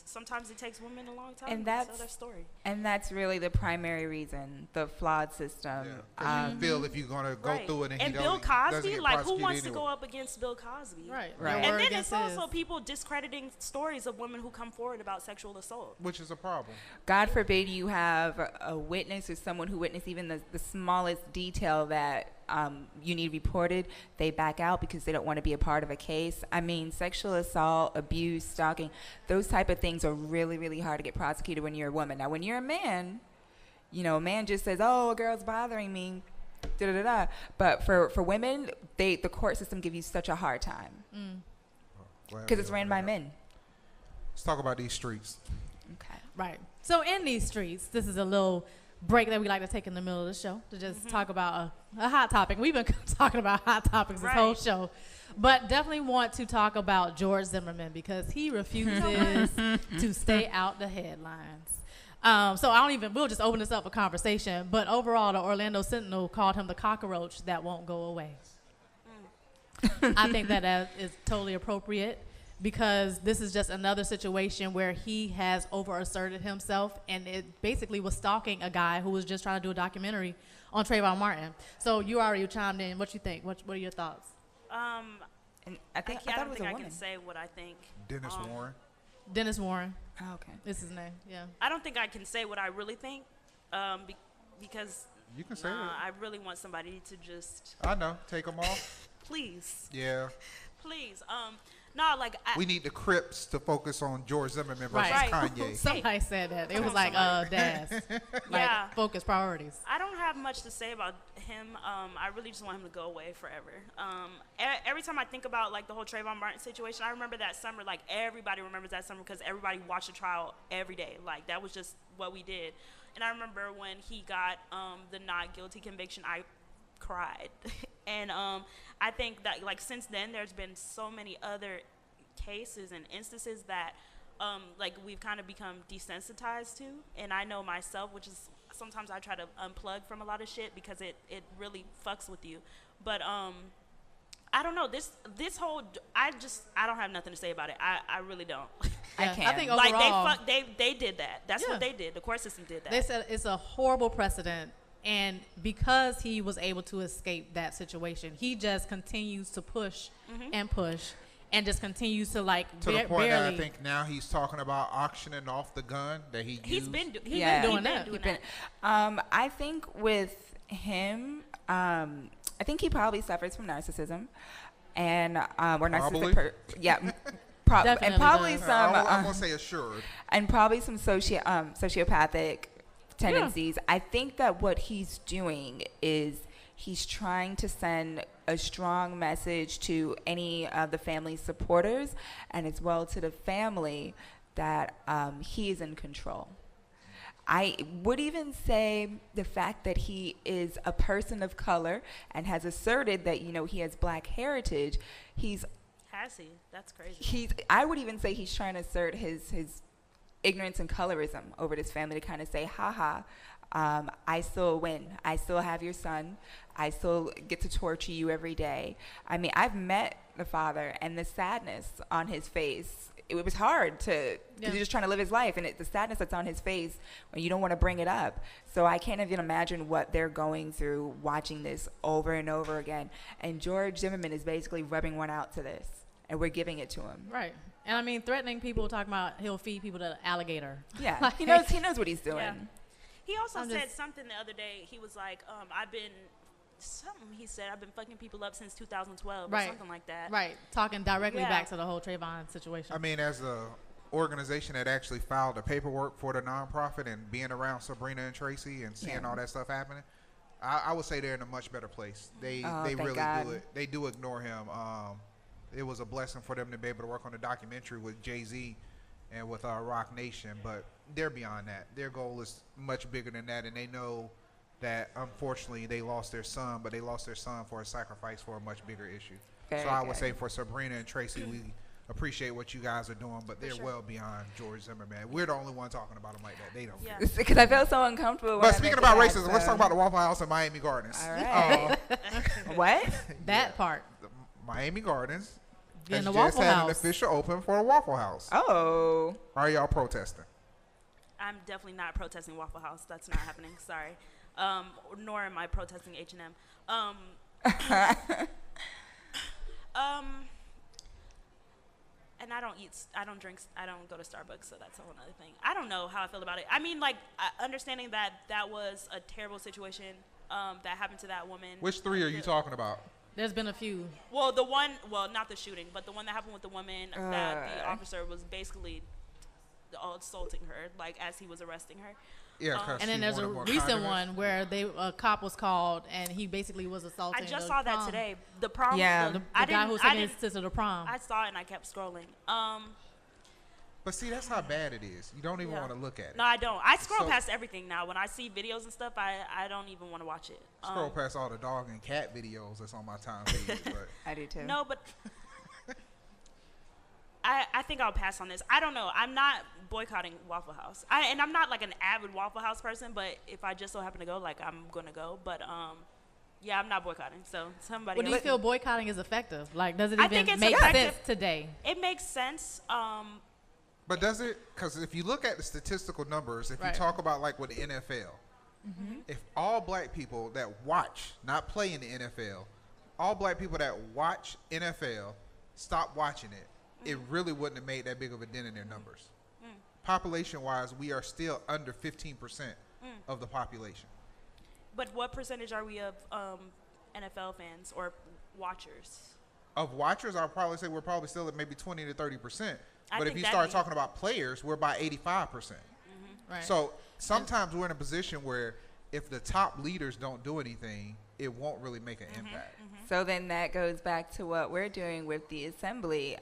sometimes it takes women a long time And to tell that's- their story. And that's really the primary reason, the flawed system. Yeah, 'cause you feel if you're gonna go Right. through it and Bill doesn't Cosby, get like who prosecuted wants to anyway. go up against Bill Cosby? Right. Right. Your And word then it's against also his. people discrediting stories of women who come forward about sexual assault. Which is a problem. God forbid you have a witness or someone who witnessed even the smallest detail that you need reported, they back out because they don't want to be a part of a case. I mean, sexual assault, abuse, stalking, those type of things are really, really hard to get prosecuted when you're a woman. Now, when you're a man, a man just says, oh, a girl's bothering me, da-da-da-da. But for women, the court system gives you such a hard time because it's ran by men. Let's talk about these streets. Okay. Right. So in these streets, this is a little break that we like to take in the middle of the show to just talk about a hot topic. We've been talking about hot topics this whole show, but definitely want to talk about George Zimmerman because he refuses to stay out the headlines. So we'll just open this up for conversation, but overall the Orlando Sentinel called him the cockroach that won't go away. I think that is totally appropriate because this is just another situation where he has overasserted himself and it basically was stalking a guy who was just trying to do a documentary on Trayvon Martin. So you already chimed in. What you think? What are your thoughts? And I thought it don't was think a I woman. can say what I think. Dennis Warren. Dennis Warren Oh, okay. is his name. Yeah. I don't think I can say what I really think because You can say I really want somebody to just it. I know. Take them off. please. Yeah. No, like We need the Crips to focus on George Zimmerman versus Right. Kanye. Somebody said that. It Come was on, like, somebody. Daz. Yeah. Focus priorities. I don't have much to say about him. I really just want him to go away forever. Every time I think about like the whole Trayvon Martin situation, I remember that summer. Like everybody remembers that summer because everybody watched the trial every day. Like that was just what we did. And I remember when he got the not guilty conviction, I cried. And I think that like since then, there's been so many other cases and instances that like we've kind of become desensitized to. And I know myself, which is sometimes I try to unplug from a lot of shit because it really fucks with you. But I don't know, this whole I don't have nothing to say about it. I really don't. I Yeah, can't. I think overall, Like they did that. That's Yeah. what they did. The court system did that. they said it's a horrible precedent. And because he was able to escape that situation, he just continues to push and push and just continues to like To the point that I barely. think now he's talking about auctioning off the gun that he used. He's been doing doing that. I think with him, I think he probably suffers from narcissism, and or Probably? narcissistic. And Definitely probably does. some, I'm gonna say assured. and probably some sociopathic tendencies. I think that what he's doing is he's trying to send a strong message to any of the family supporters and as well to the family that he is in control. I would even say the fact that he is a person of color and has asserted that, he has black heritage, Has he? That's crazy. I would even say he's trying to assert his ignorance and colorism over this family to kind of say, haha, I still win. I still have your son. I still get to torture you every day. I mean, I've met the father and the sadness on his face. It was hard because he's just trying to live his life, and the sadness that's on his face when you don't want to bring it up. So I can't even imagine what they're going through watching this over and over again. And George Zimmerman is basically rubbing one out to this, and we're giving it to him. Right. And I mean, threatening people, talking about he'll feed people to alligator. Yeah, Like- he knows what he's doing. Yeah. He also I'm said just- something the other day. He was like, he said, I've been fucking people up since 2012 or Right. something like that. Right. Talking directly Yeah. back to the whole Trayvon situation. I mean, as a organization that actually filed the paperwork for the nonprofit and being around Sabrina and Tracy and seeing all that stuff happening, I would say they're in a much better place. They really do it. They do ignore him. It was a blessing for them to be able to work on the documentary with Jay-Z and with Rock Nation, but they're beyond that. Their goal is much bigger than that, and they know that unfortunately they lost their son, but they lost their son for a sacrifice for a much bigger issue. So I would say for Sabrina and Tracy, we appreciate what you guys are doing, but they're well beyond George Zimmerman. We're the only one talking about him like that. They don't. Yeah. Because I felt so uncomfortable. But speaking about racism, let's talk about the Waffle House in Miami Gardens. All right. What? That part. The Miami Gardens In has the just Waffle had House. an official open for a Waffle House. Oh. Why are y'all protesting? I'm definitely not protesting Waffle House. That's not happening. Sorry. Nor am I protesting H&M. And I don't drink, I don't go to Starbucks, so that's a whole other thing. I don't know how I feel about it. I mean, like, understanding that that was a terrible situation that happened to that woman. Which three are you talking about? There's been a few. Well, not the shooting, but the one that happened with the woman that the officer was basically assaulting her, like, as he was arresting her. Yeah, and then there's a recent one where a cop was called and he basically was assaulting. I just saw that today. The prom. Yeah. The guy who was taking his sister to prom. I saw it and I kept scrolling. But see, that's how bad it is. You don't even want to look at it. No, I don't. I scroll past everything now. When I see videos and stuff, I don't even want to watch it. Scroll past all the dog and cat videos that's on my time feed. But I do too. No, but I think I'll pass on this. I don't know. I'm not boycotting Waffle House. And I'm not like an avid Waffle House person, but if I just so happen to go, like, I'm going to go. But yeah, I'm not boycotting. So somebody What do you else. feel boycotting is effective? Like, does it I even think it's make effective. sense today? It makes sense. But does it? Because if you look at the statistical numbers, if you talk about like with the NFL, if all black people that watch, not play in the NFL, all black people that watch NFL stop watching it, it really wouldn't have made that big of a dent in their numbers. Population-wise, we are still under 15% of the population. But what percentage are we of NFL fans or watchers? Of watchers, I'll probably say we're probably still at maybe 20 to 30%. I But if think you that'd start be- talking about players, we're by 85%. Right. So sometimes we're in a position where if the top leaders don't do anything, it won't really make an impact. So then that goes back to what we're doing with the assembly.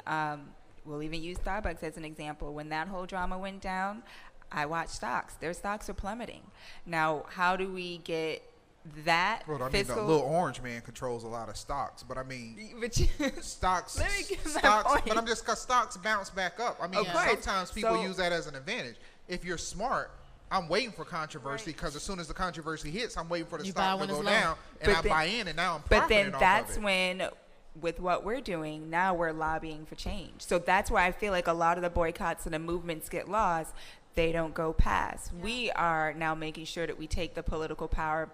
We'll even use Starbucks as an example. When that whole drama went down, I watched stocks. Their stocks are plummeting. Now, how do we get that Well, I mean, fiscal? the little orange man controls a lot of stocks, but I mean, But you- stocks, Let me get my stocks, point. but I'm just because stocks bounce back up. I mean, Of course. sometimes people So- use that as an advantage. If you're smart, I'm waiting for controversy because as soon as the controversy hits, I'm waiting for the You buy stock to when go it's low. down, and But I then- buy in, and now I'm But profiting then off that's of it. when, with what we're doing, now we're lobbying for change. So that's where I feel like a lot of the boycotts and the movements get lost. They don't go past. We are now making sure that we take the political power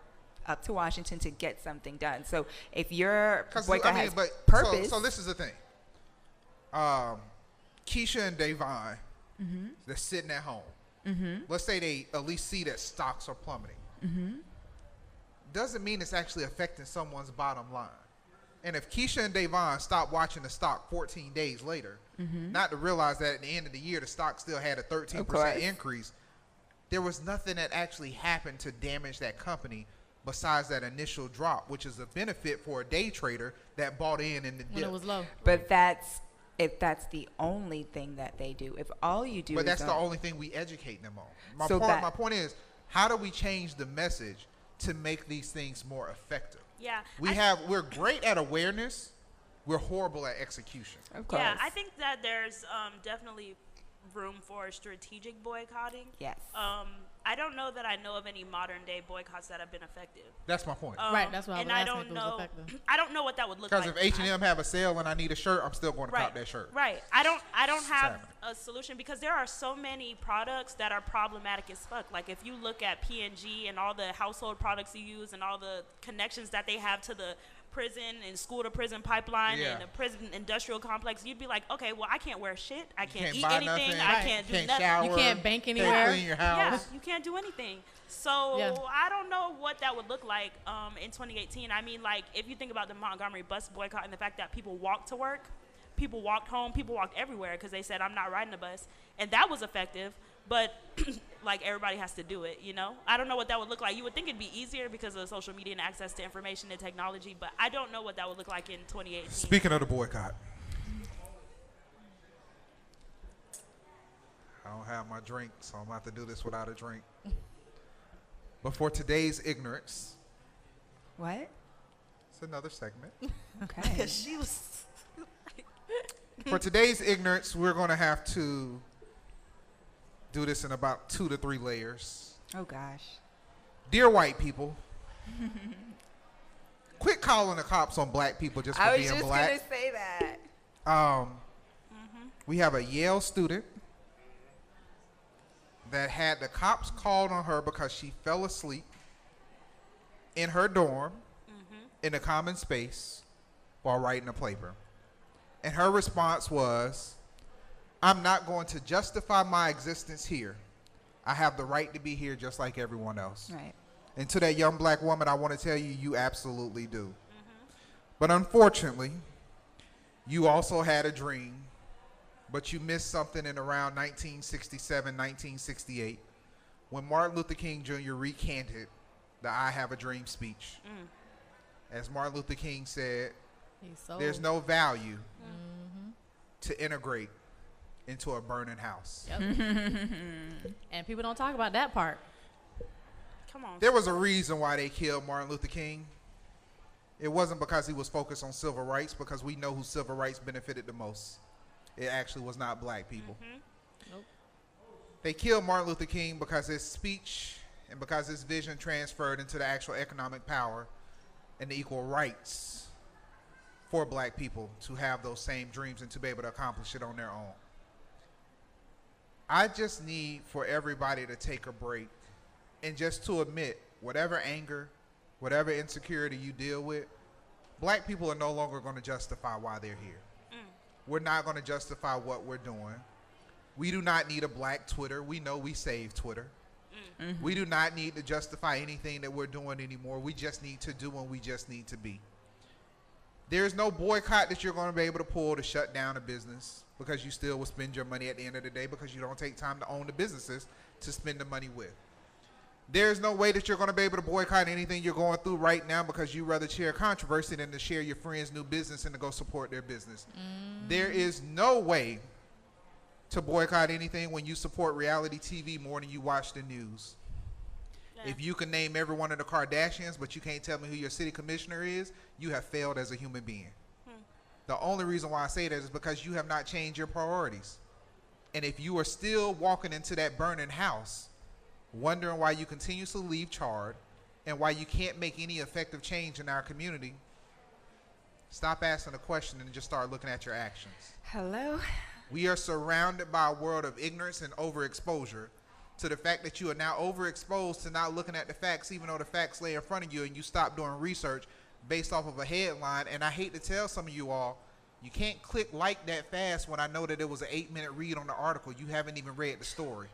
up to Washington to get something done. So if your boycott has purpose. So this is the thing. Keisha and Davon, they're sitting at home. Let's say they at least see that stocks are plummeting. Doesn't mean it's actually affecting someone's bottom line. And if Keisha and Davon stop watching the stock 14 days later, not to realize that at the end of the year the stock still had a 13% increase, there was nothing that actually happened to damage that company besides that initial drop, which is a benefit for a day trader that bought in the When dip. it was low. But that's if that's the only thing that they do. If all you do But is that's the only thing we educate them on. So My point is, how do we change the message to make these things more effective? Yeah. We're great at awareness. We're horrible at execution. Of course. Yeah, I think that there's definitely room for strategic boycotting. Yes. I don't know that I know of any modern day boycotts that have been effective. That's my point. Right, that's what I and was I asking don't if it was know. effective. I don't know what that would look Because like. if H&M have a sale and I need a shirt, I'm still going to cop that shirt. Right. I don't have happening. a solution because there are so many products that are problematic as fuck. Like if you look at P&G and all the household products you use and all the connections that they have to the prison and school to prison pipeline and the prison industrial complex, you'd be like, okay, well, I can't wear shit. I can't eat buy anything. nothing. I Right. can't do Can't nothing. shower. You can't bank Can't anywhere. clean your Yeah, house. you can't do anything. So Yeah. I don't know what that would look like in 2018. I mean, like if you think about the Montgomery bus boycott and the fact that people walked to work, people walked home, people walked everywhere because they said, I'm not riding the bus. And that was effective, but like everybody has to do it, you know? I don't know what that would look like. You would think it'd be easier because of social media and access to information and technology, but I don't know what that would look like in 2018. Speaking of the boycott, I don't have my drink, so I'm going to have to do this without a drink. But for today's ignorance, What? it's another segment. Okay. She was. For today's ignorance, we're going to have to do this in about 2 to 3 layers. Oh gosh. Dear white people, quit calling the cops on black people just for I was being just black. gonna say that. We have a Yale student that had the cops called on her because she fell asleep in her dorm in a common space while writing a paper. And her response was, I'm not going to justify my existence here. I have the right to be here just like everyone else. Right. And to that young black woman, I want to tell you, you absolutely do. But unfortunately, you also had a dream, but you missed something in around 1967, 1968, when Martin Luther King Jr. recanted the I Have a Dream speech. As Martin Luther King said, there's no value to integrate into a burning house. Yep. And people don't talk about that part. Come on. There was a reason why they killed Martin Luther King. It wasn't because he was focused on civil rights, because we know who civil rights benefited the most. It actually was not black people. Nope. They killed Martin Luther King because his speech and because his vision transferred into the actual economic power and the equal rights for black people to have those same dreams and to be able to accomplish it on their own. I just need for everybody to take a break and just to admit whatever anger, whatever insecurity you deal with, black people are no longer going to justify why they're here. We're not going to justify what we're doing. We do not need a black Twitter. We know we saved Twitter. We do not need to justify anything that we're doing anymore. We just need to do and we just need to be. There's no boycott that you're going to be able to pull to shut down a business, because you still will spend your money at the end of the day because you don't take time to own the businesses to spend the money with. There's no way that you're going to be able to boycott anything you're going through right now because you rather share controversy than to share your friend's new business and to go support their business. There is no way to boycott anything when you support reality TV more than you watch the news. Yeah. If you can name every one of the Kardashians, but you can't tell me who your city commissioner is, you have failed as a human being. The only reason why I say that is because you have not changed your priorities. And if you are still walking into that burning house, wondering why you continuously leave charred and why you can't make any effective change in our community, stop asking the question and just start looking at your actions. Hello. We are surrounded by a world of ignorance and overexposure to the fact that you are now overexposed to not looking at the facts, even though the facts lay in front of you, and you stop doing research based off of a headline. And I hate to tell some of you all, you can't click like that fast when I know that it was an 8-minute read on the article. You haven't even read the story.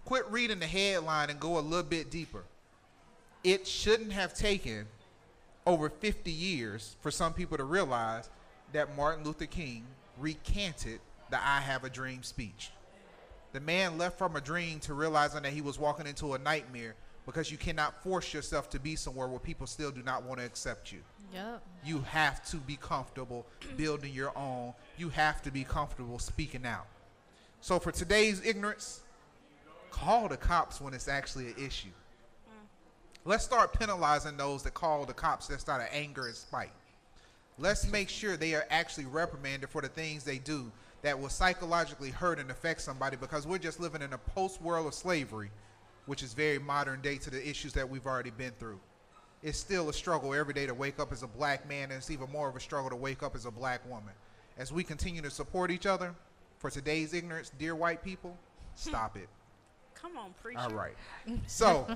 Quit reading the headline and go a little bit deeper. It shouldn't have taken over 50 years for some people to realize that Martin Luther King recanted the I Have a Dream speech. The man left from a dream to realizing that he was walking into a nightmare, because you cannot force yourself to be somewhere where people still do not want to accept you. Yep. You have to be comfortable building your own. You have to be comfortable speaking out. So for today's ignorance, call the cops when it's actually an issue. Let's start penalizing those that call the cops just out of anger and spite. Let's make sure they are actually reprimanded for the things they do that will psychologically hurt and affect somebody, because we're just living in a post-world of slavery, which is very modern day to the issues that we've already been through. It's still a struggle every day to wake up as a black man, and it's even more of a struggle to wake up as a black woman. As we continue to support each other, for today's ignorance, dear white people, stop it. Come on, preacher. All right. So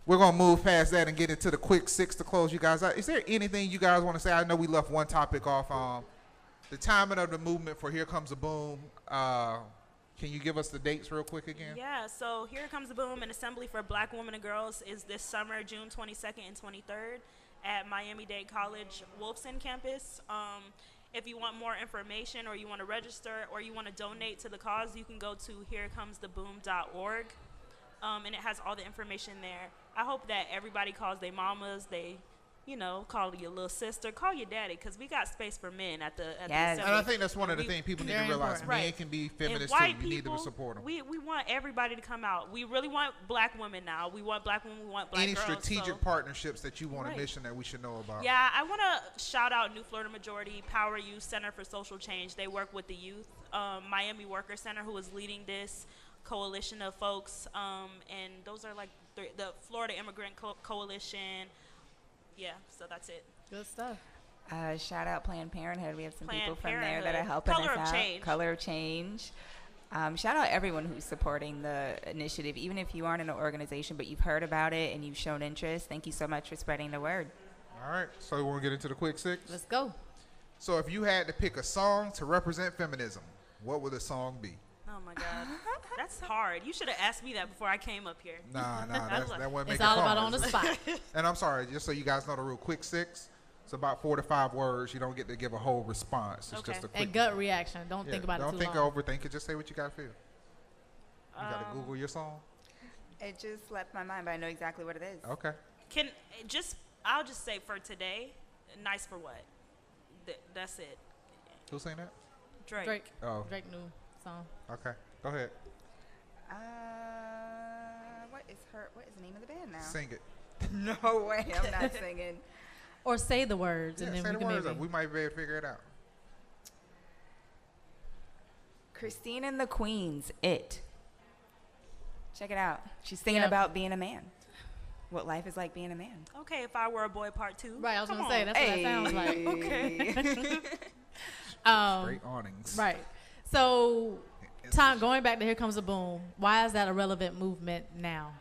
we're going to move past that and get into the quick 6 to close you guys out. Is there anything you guys want to say? I know we left one topic off. The timing of the movement for Here Comes a Boom. Can you give us the dates real quick again? Yeah, so Here Comes the Boom, an assembly for black women and girls, is this summer, June 22nd and 23rd at Miami-Dade College Wolfson campus. If you want more information or you want to register or you want to donate to the cause, you can go to herecomestheboom.org, and it has all the information there. I hope that everybody calls their mamas, call your little sister, call your daddy, because we got space for men at the Yes. assembly. And I think that's one of the things people need to Very realize. important. Men Right. can be And feminists white too. You need people, to support them. we want everybody to come out. We really want black women now. We want black women. We want black Any girls. strategic so. partnerships that you want Right. to mention that we should know about? Yeah, I want to shout out New Florida Majority Power Youth Center for Social Change. They work with the youth. Miami Worker Center, who is leading this coalition of folks, and those are like the Florida Immigrant Coalition. Yeah, so that's it. Good stuff. Shout out Planned Parenthood. We have some Planned people from there that are Parenthood. helping Color us of out. Change. Color of Change. Shout out everyone who's supporting the initiative, even if you aren't in an organization, but you've heard about it and you've shown interest. Thank you so much for spreading the word. All right. So we want to get into the quick six? Let's go. So if you had to pick a song to represent feminism, what would the song be? Oh my God, that's hard. You should have asked me that before I came up here. Nah, that wouldn't make It's it all fun. about on the spot. And I'm sorry, just so you guys know the rule, quick six. It's about 4 to 5 words. You don't get to give a whole response. It's Okay. just a quick And gut reaction. Don't think about it Don't too think long. overthink it. Just say what you got to feel. You got to Google your song? It just left my mind, but I know exactly what it is. Okay. I'll just say for today, nice for what? That's it. Who's saying that? Drake. Oh, Drake new song. okay. Go ahead. What is the name of the band now? Sing it. No way, I'm not singing. Or say the words, Yeah, and then say we the can words maybe. up. We might be able to figure it out. Christine and the Queens, It. Check it out. She's singing Yeah. about being a man. What life is like being a man. Okay, if I were a boy, part 2. Right, I was Come gonna say on. that's what that sounds like. Okay. Straight awnings. Right. So, going back to Here Comes the Boom. Why is that a relevant movement now?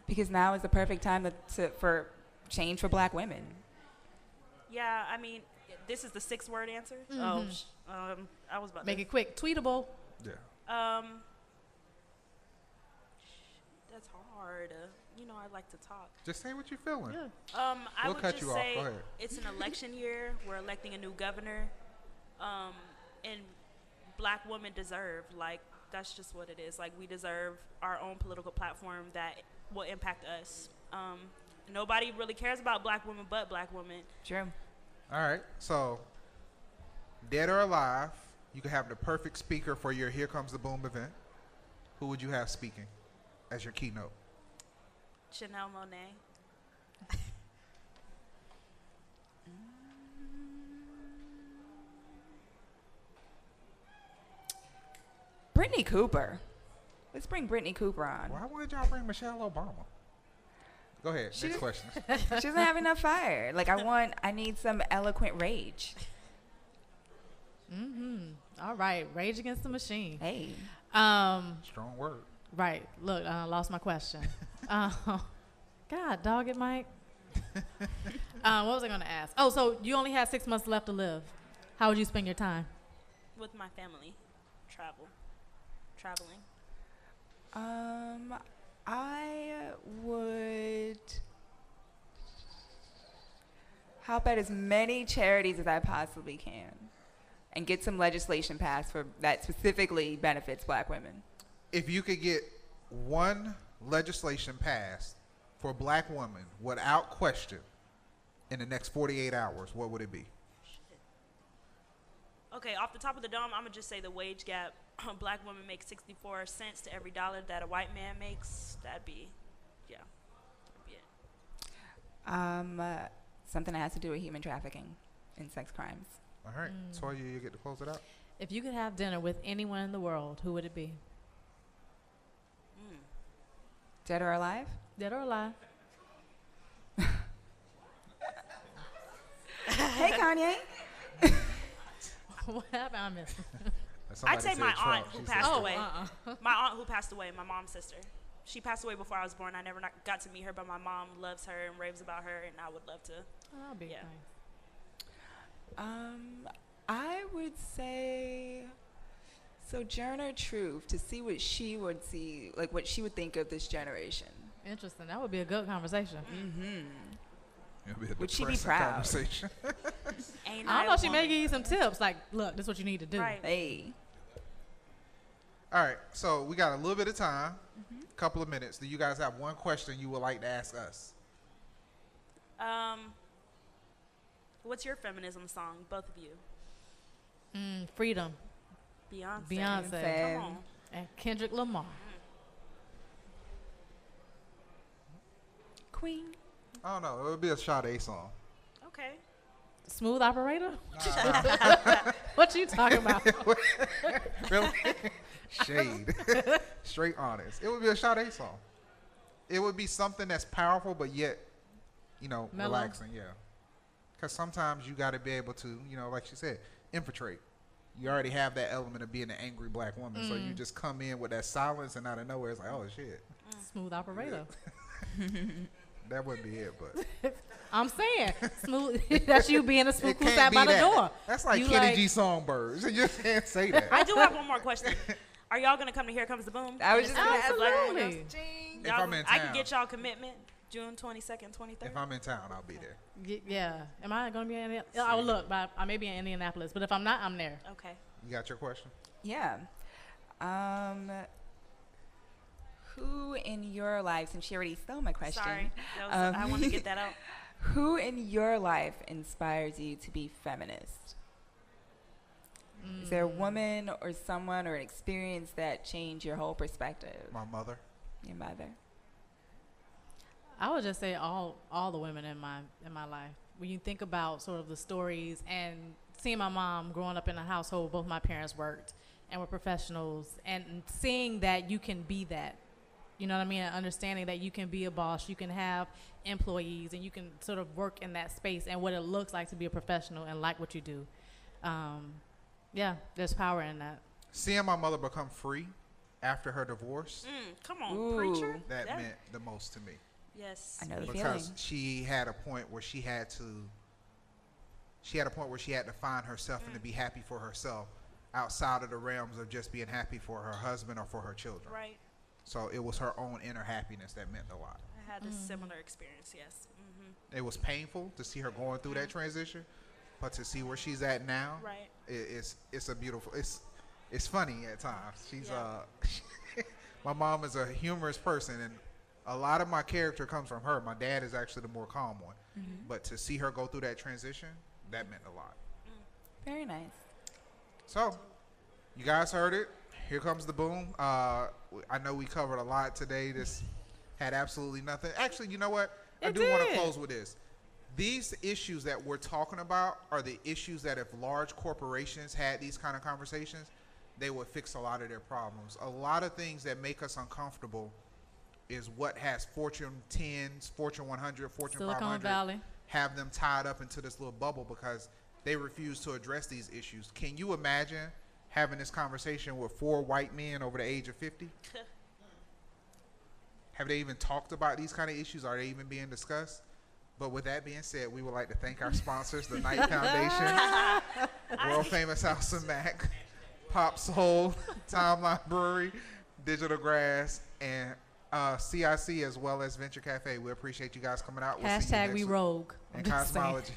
Because now is the perfect time for change for black women. Yeah, I mean, this is the 6-word answer. Oh, I was about Make to. it quick. Tweetable. Yeah. That's hard. I like to talk. Just say what you're feeling. Yeah. I We'll would cut just you off. say Go ahead. it's an election year. We're electing a new governor, and black women deserve, that's just what it is. We deserve our own political platform that will impact us. Nobody really cares about black women but black women. True. All right. So, dead or alive, you could have the perfect speaker for your Here Comes the Boom event. Who would you have speaking as your keynote? Chanel Monet. Brittany Cooper. Let's bring Brittany Cooper on. Why wouldn't y'all bring Michelle Obama? Go ahead. She Next just- question. She doesn't have enough fire. I need some eloquent rage. All right. Rage Against the Machine. Hey. Strong word. Right. Look, I lost my question. God, dog it, Mike. What was I going to ask? Oh, so you only had 6 months left to live. How would you spend your time? With my family. Traveling. I would help at as many charities as I possibly can and get some legislation passed that specifically benefits black women. If you could get one legislation passed for black women without question in the next 48 hours, what would it be? Okay, off the top of the dome, I'm going to just say the wage gap. Black women make 64 cents to every dollar that a white man makes. That'd be it. Something that has to do with human trafficking and sex crimes. All right. Toya, you get to close it out. If you could have dinner with anyone in the world, who would it be? Dead or alive? Dead or alive? Hey, Kanye. What happened? I missed. I'd say my aunt who passed Oh, away. uh-uh. My aunt who passed away, my mom's sister. She passed away before I was born. I never got to meet her, but my mom loves her and raves about her, and I would love to. Oh, that'd be Yeah. nice. I would say Sojourner Truth, to see what she would see, what she would think of this generation. Interesting. That would be a good conversation. It'll be a Would she be depressing proud? conversation. Ain't I don't know. She may give you some tips. Like, look, this is what you need to do. Right. Hey. All right, so we got a little bit of time, couple of minutes. Do you guys have one question you would like to ask us? What's your feminism song, both of you? Freedom. Beyonce. Beyonce. Come on. And Kendrick Lamar. Queen. I don't know. It would be a Sade song. Okay. Smooth Operator? What you talking about? Really? Shade. Straight honest. It would be a Sade song. It would be something that's powerful, but yet, Mellow. relaxing. Yeah. Because sometimes you got to be able to, like she said, infiltrate. You already have that element of being an angry black woman, so you just come in with that silence, and out of nowhere, it's like, oh shit. Smooth Operator. That wouldn't be it, but I'm saying, smooth. That's you being a smooth it who can't sat be by the that. door. That's like You Kenny like- G Songbirds. You just can't say that. I do have one more question. Are y'all gonna come to Here Comes the Boom? I was just gonna ask Black that. women. Absolutely. If I'm in I town. can get y'all commitment June 22nd, 23rd. If I'm in town, I'll be there. Yeah. Am I going to be in Indianapolis? I will look, but I may be in Indianapolis. But if I'm not, I'm there. Okay. You got your question? Yeah. Who in your life, since she already stole my question, Sorry. That was, I wanted to get that out. who in your life inspires you to be feminist? Is there a woman or someone or an experience that changed your whole perspective? My mother. Your mother. I would just say all the women in my life. When you think about sort of the stories and seeing my mom growing up in a household, both my parents worked and were professionals, and seeing that you can be that. You know what I mean? And understanding that you can be a boss, you can have employees, and you can sort of work in that space and what it looks like to be a professional and like what you do. Yeah, there's power in that. Seeing my mother become free after her divorce, Come on, Ooh. preacher. that meant the most to me. Yes. I know the Because feeling. she had a point where she had to find herself and to be happy for herself outside of the realms of just being happy for her husband or for her children. Right. So it was her own inner happiness that meant a lot. I had a similar experience. Yes. It was painful to see her going through that transition, but to see where she's at now, Right. it's a beautiful. It's funny at times. She's Yeah. my mom is a humorous person, and a lot of my character comes from her. My dad is actually the more calm one, but to see her go through that transition, that meant a lot. Very nice. So, you guys heard it. Here comes the boom. I know we covered a lot today. This had absolutely nothing. Actually, you know what? I It do want to did. close with this. These issues that we're talking about are the issues that if large corporations had these kind of conversations, they would fix a lot of their problems. A lot of things that make us uncomfortable is what has Fortune 10s, Fortune 100, Fortune Silicon 500 Valley. have them tied up into this little bubble because they refuse to address these issues. Can you imagine having this conversation with 4 white men over the age of 50? Have they even talked about these kind of issues? Are they even being discussed? But with that being said, we would like to thank our sponsors, the Knight Foundation, World Famous House of Mac, Pop Soul, Timeline Brewery, Digital Grass, and CIC, as well as Venture Cafe. We appreciate you guys coming out. We'll see you Hashtag next we week. rogue. I'm And just saying. cosmology.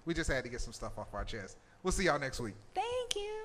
We just had to get some stuff off our chest. We'll see y'all next week. Thank you.